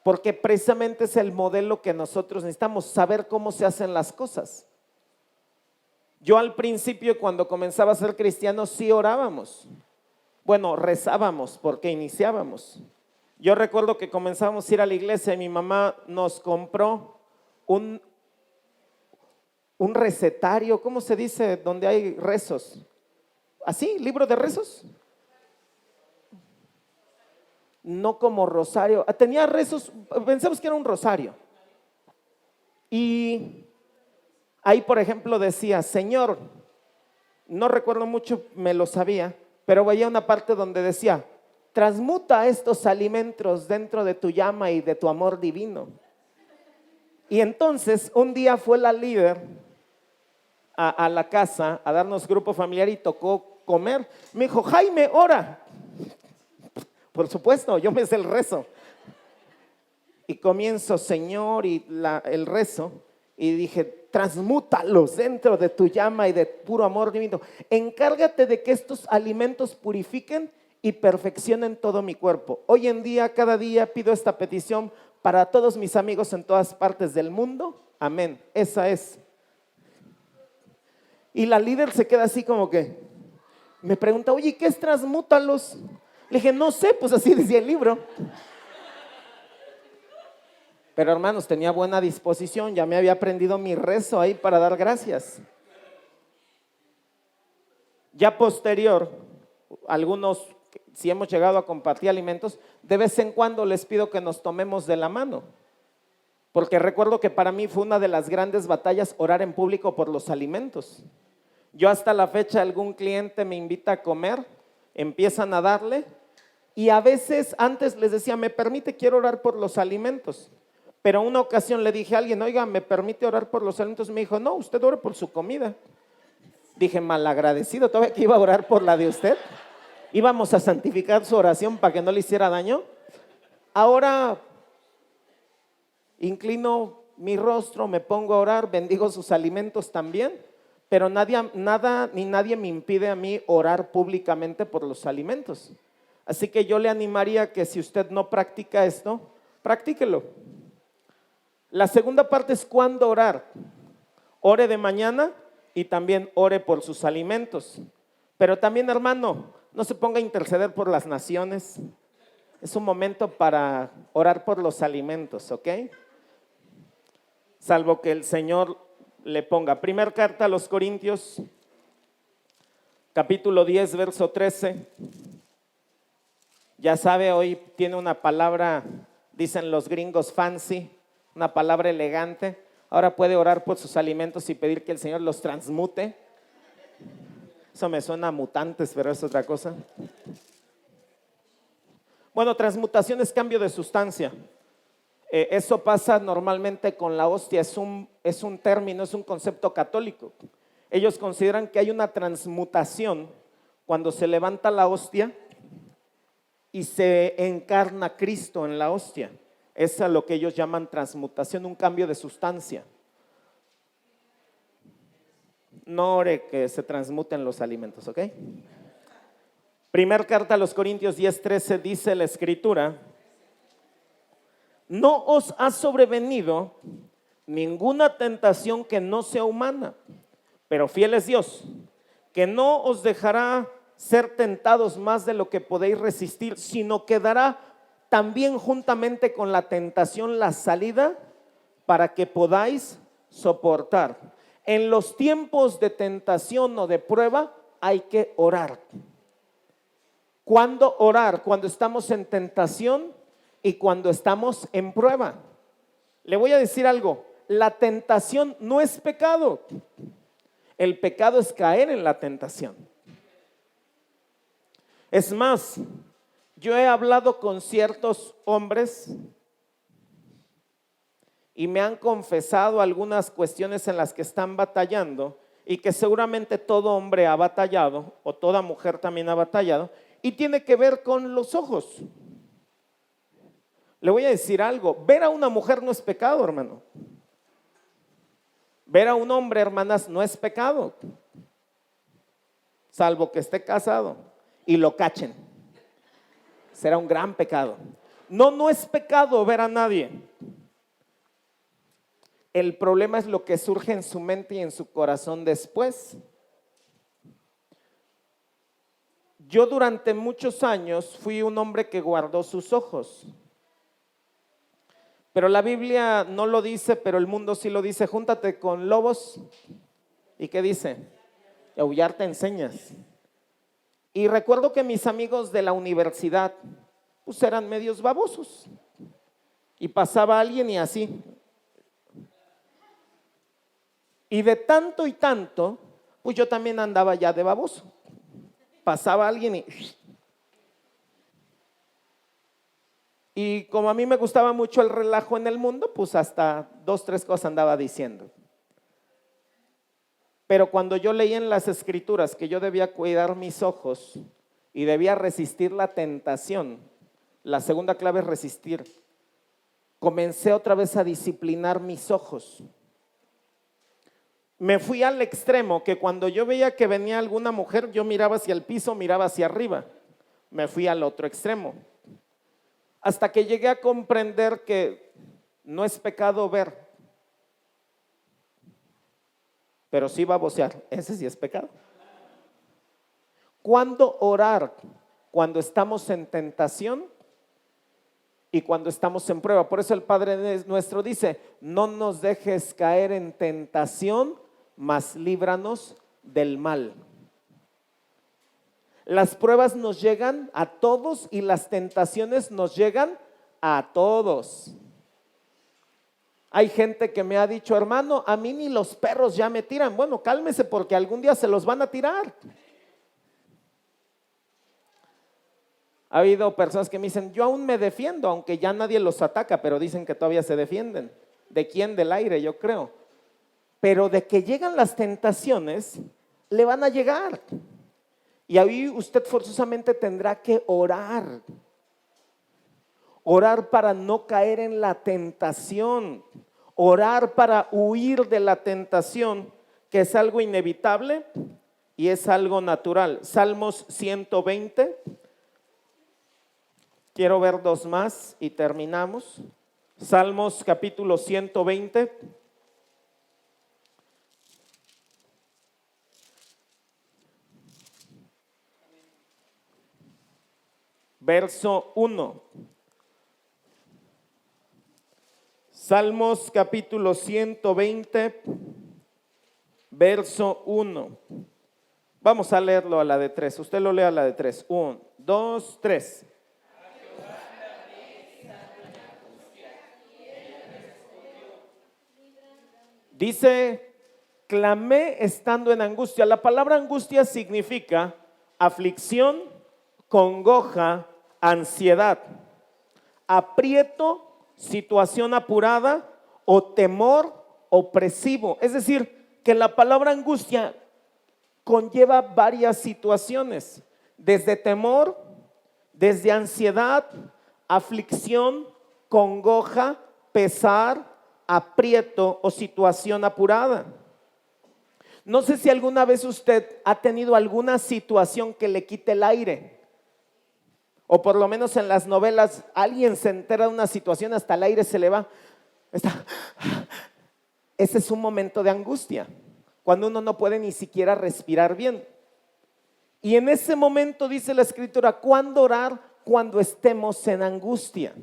Porque precisamente es el modelo que nosotros necesitamos, saber cómo se hacen las cosas. Yo al principio, cuando comenzaba a ser cristiano, sí orábamos. Bueno, rezábamos porque iniciábamos. Yo recuerdo que comenzamos a ir a la iglesia y mi mamá nos compró un recetario, ¿cómo se dice? Donde hay rezos. ¿Así? ¿Libro de rezos? No como rosario. Tenía rezos, pensamos que era un rosario. Y ahí, por ejemplo, decía: Señor, no recuerdo mucho, me lo sabía, pero veía una parte donde decía: transmuta estos alimentos dentro de tu llama y de tu amor divino. Y entonces un día fue la líder a la casa a darnos grupo familiar y tocó comer. Me dijo: Jaime, ora. Por supuesto, yo me sé el rezo. Y comienzo: Señor, y el rezo. Y dije: transmútalos dentro de tu llama y de puro amor divino. Encárgate de que estos alimentos purifiquen y perfeccionen todo mi cuerpo. Hoy en día, cada día pido esta petición para todos mis amigos en todas partes del mundo. Amén. Esa es. Y la líder se queda así como que me pregunta: oye, ¿qué es transmútalos? Le dije: no sé, pues así decía el libro. Pero hermanos, tenía buena disposición, ya me había aprendido mi rezo ahí para dar gracias. Ya posterior, algunos, si hemos llegado a compartir alimentos, de vez en cuando les pido que nos tomemos de la mano. Porque recuerdo que para mí fue una de las grandes batallas orar en público por los alimentos. Yo hasta la fecha, algún cliente me invita a comer, empiezan a darle, y a veces antes les decía: me permite, quiero orar por los alimentos. Pero una ocasión le dije a alguien: oiga, ¿me permite orar por los alimentos? Me dijo: no, usted ore por su comida. Dije: malagradecido, todavía que iba a orar por la de usted. Íbamos a santificar su oración para que no le hiciera daño. Ahora inclino mi rostro, me pongo a orar, bendigo sus alimentos también, pero nada ni nadie me impide a mí orar públicamente por los alimentos. Así que yo le animaría que si usted no practica esto, practíquelo. La segunda parte es cuándo orar. Ore de mañana y también ore por sus alimentos. Pero también, hermano, no se ponga a interceder por las naciones. Es un momento para orar por los alimentos, ¿ok? Salvo que el Señor le ponga. Primera carta a los Corintios, capítulo 10, verso 13. Ya sabe, hoy tiene una palabra, dicen los gringos, fancy, una palabra elegante. Ahora puede orar por sus alimentos y pedir que el Señor los transmute. Eso me suena a mutantes, pero es otra cosa. Bueno, transmutación es cambio de sustancia. Eso pasa normalmente con la hostia, es un término, es un concepto católico. Ellos consideran que hay una transmutación cuando se levanta la hostia y se encarna Cristo en la hostia. Es a lo que ellos llaman transmutación, un cambio de sustancia. No ore que se transmuten los alimentos, ¿ok? Primera carta a los Corintios 10:13 dice la Escritura: no os ha sobrevenido ninguna tentación que no sea humana, pero fiel es Dios, que no os dejará ser tentados más de lo que podéis resistir, sino que dará también juntamente con la tentación la salida para que podáis soportar. En los tiempos de tentación o de prueba hay que orar. ¿Cuándo orar? Cuando estamos en tentación y cuando estamos en prueba. Le voy a decir algo: la tentación no es pecado. El pecado es caer en la tentación. Es más, yo he hablado con ciertos hombres y me han confesado algunas cuestiones en las que están batallando y que seguramente todo hombre ha batallado o toda mujer también ha batallado y tiene que ver con los ojos. Le voy a decir algo, ver a una mujer no es pecado, hermano. Ver a un hombre, hermanas, no es pecado, salvo que esté casado y lo cachen. Será un gran pecado. No, no es pecado ver a nadie. El problema es lo que surge en su mente y en su corazón después. Yo durante muchos años fui un hombre que guardó sus ojos. Pero la Biblia no lo dice, pero el mundo sí lo dice. Júntate con lobos. ¿Y qué dice? Aullar te enseñas. Y recuerdo que mis amigos de la universidad pues eran medios babosos. Y pasaba alguien y así. Y de tanto y tanto, pues yo también andaba ya de baboso. Pasaba alguien y como a mí me gustaba mucho el relajo en el mundo, pues hasta 2, 3 cosas andaba diciendo. Pero cuando yo leí en las escrituras que yo debía cuidar mis ojos y debía resistir la tentación, la segunda clave es resistir, comencé otra vez a disciplinar mis ojos. Me fui al extremo que cuando yo veía que venía alguna mujer, yo miraba hacia el piso, miraba hacia arriba. Me fui al otro extremo. Hasta que llegué a comprender que no es pecado ver, pero sí babosear, ese sí es pecado. ¿Cuándo orar? Cuando estamos en tentación y cuando estamos en prueba. Por eso el Padre nuestro dice, no nos dejes caer en tentación, mas líbranos del mal. Las pruebas nos llegan a todos y las tentaciones nos llegan a todos. Hay gente que me ha dicho, hermano, a mí ni los perros ya me tiran. Bueno, cálmese porque algún día se los van a tirar. Ha habido personas que me dicen, yo aún me defiendo, aunque ya nadie los ataca, pero dicen que todavía se defienden. ¿De quién? Del aire, yo creo. Pero de que llegan las tentaciones, le van a llegar. Y ahí usted forzosamente tendrá que orar. Orar para no caer en la tentación. Orar para huir de la tentación, que es algo inevitable y es algo natural. Salmos 120. Quiero ver 2 más y terminamos. Salmos capítulo 120. Verso 1. Salmos capítulo 120, verso 1. Vamos a leerlo a la de 3. Usted lo lea a la de 3. 1, 2, 3. Dice, clamé estando en angustia. La palabra angustia significa aflicción, congoja, ansiedad, aprieto, situación apurada o temor opresivo. Es decir, que la palabra angustia conlleva varias situaciones, desde temor, desde ansiedad, aflicción, congoja, pesar, aprieto o situación apurada. No sé si alguna vez usted ha tenido alguna situación que le quite el aire. O por lo menos en las novelas, alguien se entera de una situación, hasta el aire se le va. Ese es un momento de angustia, cuando uno no puede ni siquiera respirar bien. Y en ese momento dice la Escritura, ¿cuándo orar? Cuando estemos en angustia.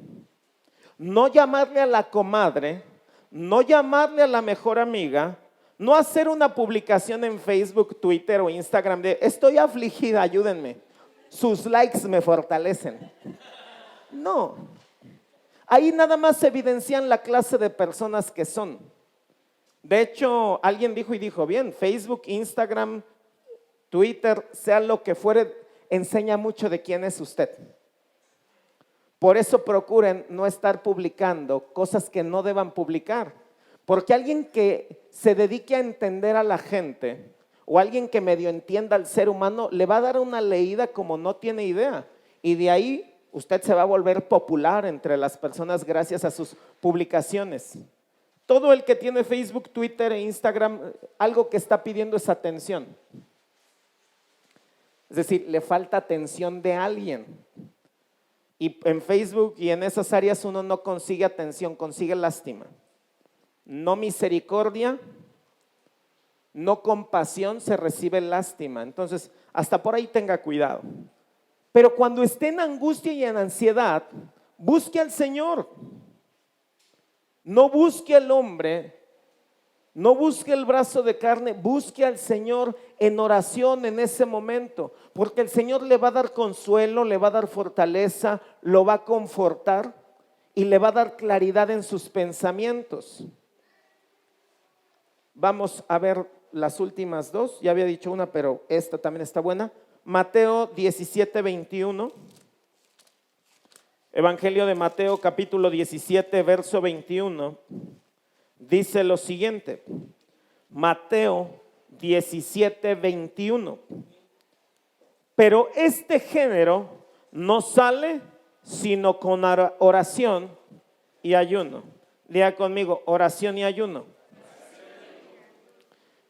No llamarle a la comadre, no llamarle a la mejor amiga, no hacer una publicación en Facebook, Twitter o Instagram de estoy afligida, ayúdenme. Sus likes me fortalecen. No. Ahí nada más se evidencian la clase de personas que son. De hecho, alguien dijo y dijo bien, Facebook, Instagram, Twitter, sea lo que fuere, enseña mucho de quién es usted. Por eso procuren no estar publicando cosas que no deban publicar, porque alguien que se dedique a entender a la gente o alguien que medio entienda al ser humano le va a dar una leída como no tiene idea, y de ahí usted se va a volver popular entre las personas gracias a sus publicaciones. Todo el que tiene Facebook, Twitter e Instagram, algo que está pidiendo es atención. Es decir, le falta atención de alguien. Y en Facebook y en esas áreas uno no consigue atención, consigue lástima. No misericordia, no compasión, se recibe lástima. Entonces, hasta por ahí tenga cuidado. Pero cuando esté en angustia y en ansiedad, busque al Señor. No busque al hombre, no busque el brazo de carne, busque al Señor en oración en ese momento, porque el Señor le va a dar consuelo, le va a dar fortaleza, lo va a confortar y le va a dar claridad en sus pensamientos. Vamos a ver las últimas dos, ya había dicho una, pero esta también está buena. Mateo 17:21. Evangelio de Mateo capítulo 17, verso 21, dice lo siguiente. Mateo 17, 21. Pero este género no sale sino con oración y ayuno. Diga conmigo, oración y ayuno.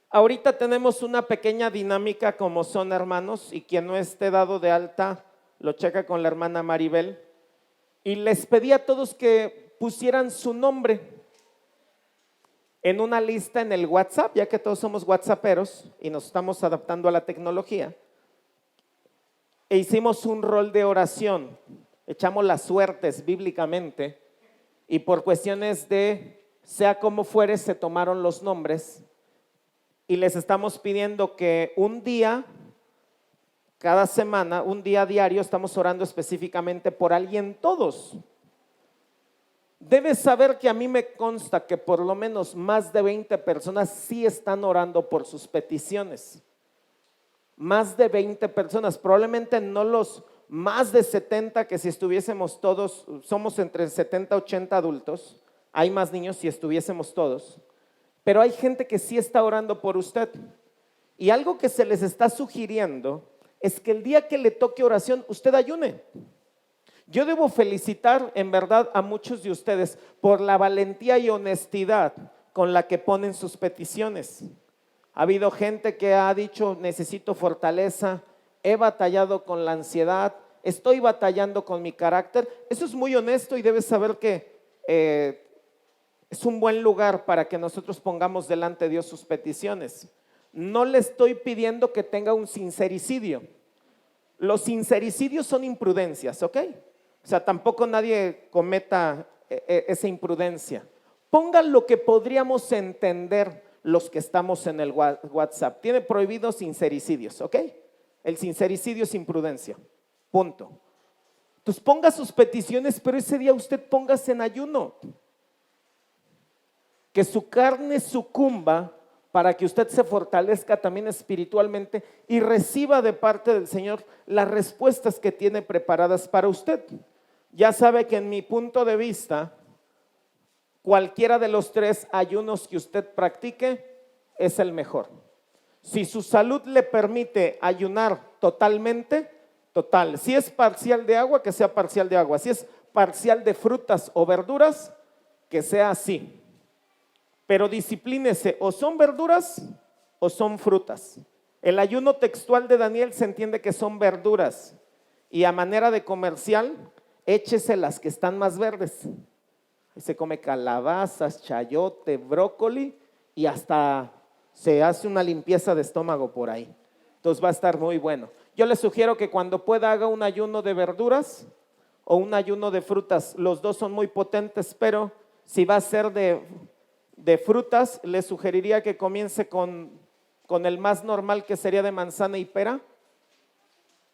Ahorita tenemos una pequeña dinámica como son hermanos, y quien no esté dado de alta lo checa con la hermana Maribel. Y les pedí a todos que pusieran su nombre en una lista en el WhatsApp, ya que todos somos whatsapperos y nos estamos adaptando a la tecnología. E hicimos un rol de oración, echamos las suertes bíblicamente y por cuestiones de sea como fuere se tomaron los nombres y les estamos pidiendo que un día, cada semana, un día diario, estamos orando específicamente por alguien todos. Debes saber que a mí me consta que por lo menos más de 20 personas sí están orando por sus peticiones. Más de 20 personas, probablemente no los más de 70 que si estuviésemos todos, somos entre 70 y 80 adultos, hay más niños si estuviésemos todos, pero hay gente que sí está orando por usted. Y algo que se les está sugiriendo es que el día que le toque oración, usted ayune. Yo debo felicitar en verdad a muchos de ustedes por la valentía y honestidad con la que ponen sus peticiones. Ha habido gente que ha dicho, necesito fortaleza, he batallado con la ansiedad, estoy batallando con mi carácter. Eso es muy honesto y debes saber que es un buen lugar para que nosotros pongamos delante de Dios sus peticiones. No le estoy pidiendo que tenga un sincericidio. Los sincericidios son imprudencias, ¿ok? O sea, tampoco nadie cometa esa imprudencia. Ponga lo que podríamos entender los que estamos en el WhatsApp. Tiene prohibido sincericidios, ¿ok? El sincericidio es imprudencia, punto. Entonces ponga sus peticiones, pero ese día usted póngase en ayuno. Que su carne sucumba para que usted se fortalezca también espiritualmente y reciba de parte del Señor las respuestas que tiene preparadas para usted. Ya sabe que en mi punto de vista, cualquiera de los tres ayunos que usted practique es el mejor. Si su salud le permite ayunar totalmente, total. Si es parcial de agua, que sea parcial de agua. Si es parcial de frutas o verduras, que sea así. Pero disciplínese, o son verduras o son frutas. El ayuno textual de Daniel se entiende que son verduras, y a manera de comercial, échese las que están más verdes. Se come calabazas, chayote, brócoli y hasta se hace una limpieza de estómago por ahí. Entonces va a estar muy bueno. Yo le sugiero que cuando pueda haga un ayuno de verduras o un ayuno de frutas. Los dos son muy potentes, pero si va a ser de frutas, le sugeriría que comience con el más normal, que sería de manzana y pera.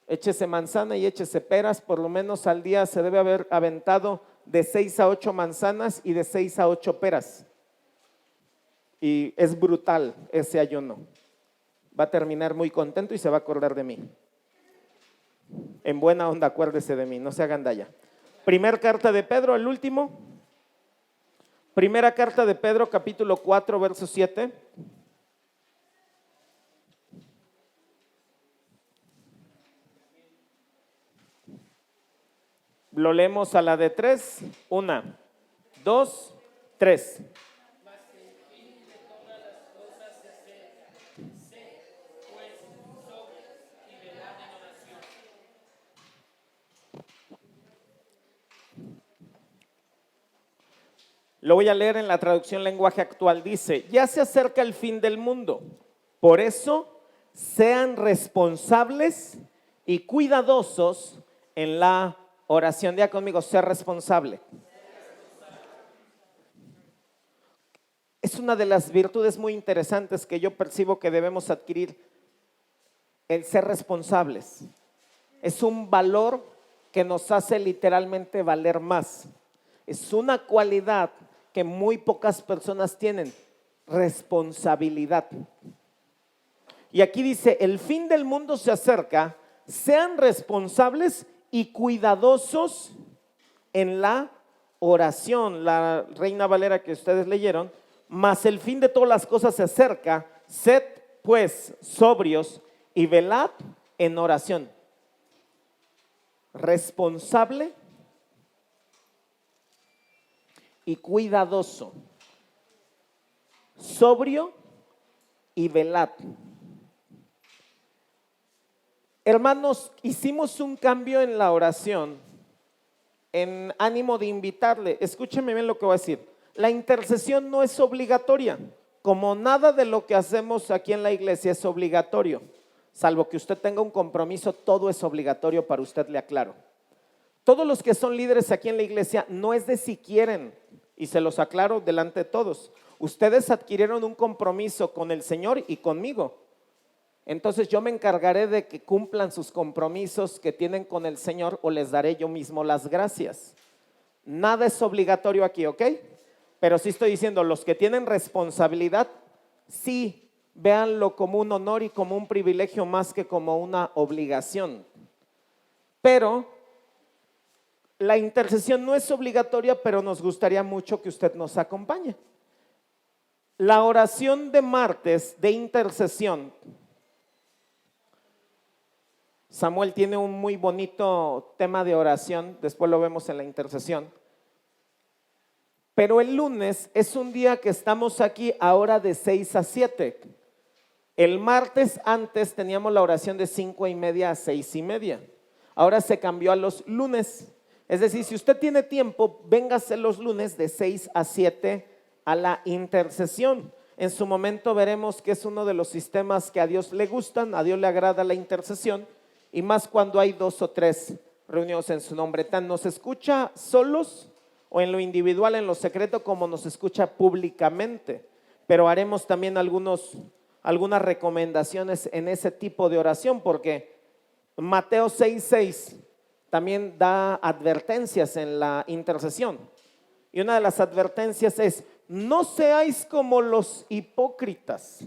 Échese manzana y échese peras, por lo menos al día se debe haber aventado de 6 a 8 manzanas y de 6 a 8 peras. Y es brutal ese ayuno. Va a terminar muy contento y se va a acordar de mí. En buena onda, acuérdese de mí, no se hagan daya. Primer carta de Pedro, el último. Primera carta de Pedro, capítulo 4, verso 7. Lo leemos a la de 3. 1, 2, 3. Lo voy a leer en la traducción lenguaje actual. Dice, ya se acerca el fin del mundo. Por eso, sean responsables y cuidadosos en la oración. Diga conmigo, ser responsable. Es una de las virtudes muy interesantes que yo percibo que debemos adquirir, el ser responsables. Es un valor que nos hace literalmente valer más. Es una cualidad que muy pocas personas tienen, responsabilidad. Y aquí dice, el fin del mundo se acerca, sean responsables y cuidadosos en la oración. La Reina Valera que ustedes leyeron, mas el fin de todas las cosas se acerca, sed pues sobrios y velad en oración. Responsable y cuidadoso, sobrio y velad. Hermanos, hicimos un cambio en la oración en ánimo de invitarle. Escúcheme bien lo que voy a decir. La intercesión no es obligatoria, como nada de lo que hacemos aquí en la iglesia es obligatorio, salvo que usted tenga un compromiso, todo es obligatorio para usted, le aclaro. Todos los que son líderes aquí en la iglesia no es de si quieren, y se los aclaro delante de todos. Ustedes adquirieron un compromiso con el Señor y conmigo. Entonces yo me encargaré de que cumplan sus compromisos que tienen con el Señor o les daré yo mismo las gracias. Nada es obligatorio aquí, ¿ok? Pero sí estoy diciendo, los que tienen responsabilidad, sí, véanlo como un honor y como un privilegio más que como una obligación. Pero la intercesión no es obligatoria, pero nos gustaría mucho que usted nos acompañe. La oración de martes de intercesión, Samuel tiene un muy bonito tema de oración, después lo vemos en la intercesión. Pero el lunes es un día que estamos aquí ahora de 6 a 7. El martes antes teníamos la oración de 5:30 a 6:30. Ahora se cambió a los lunes. Es decir, si usted tiene tiempo, véngase los lunes de 6 a 7 a la intercesión. En su momento veremos que es uno de los sistemas que a Dios le gustan, a Dios le agrada la intercesión, y más cuando hay 2 o 3 reunidos en su nombre. Tan nos escucha solos o en lo individual, en lo secreto, como nos escucha públicamente. Pero haremos también algunas recomendaciones en ese tipo de oración, porque Mateo 6:6 también da advertencias en la intercesión. Y una de las advertencias es, no seáis como los hipócritas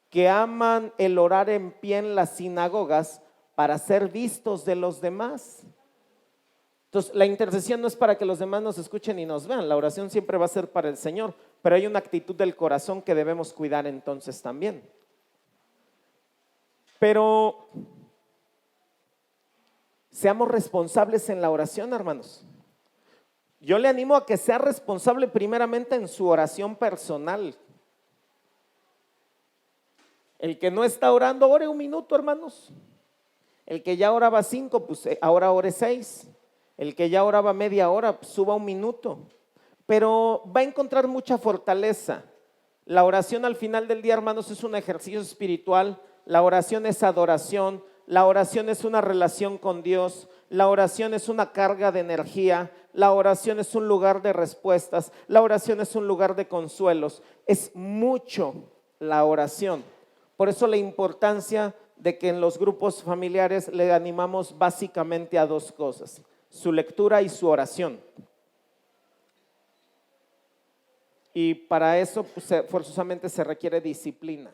que aman el orar en pie en las sinagogas para ser vistos de los demás. Entonces, la intercesión no es para que los demás nos escuchen y nos vean. La oración siempre va a ser para el Señor, pero hay una actitud del corazón que debemos cuidar entonces también. Pero seamos responsables en la oración, hermanos. Yo le animo a que sea responsable primeramente en su oración personal. El que no está orando, ore un minuto, hermanos. El que ya oraba 5, pues ahora ore 6. El que ya oraba media hora, pues suba un minuto. Pero va a encontrar mucha fortaleza. La oración al final del día, hermanos, es un ejercicio espiritual. La oración es adoración. La oración es una relación con Dios. La oración es una carga de energía. La oración es un lugar de respuestas. La oración es un lugar de consuelos. Es mucho la oración. Por eso la importancia de que en los grupos familiares le animamos básicamente a 2 cosas: su lectura y su oración. Y para eso pues, forzosamente se requiere disciplina.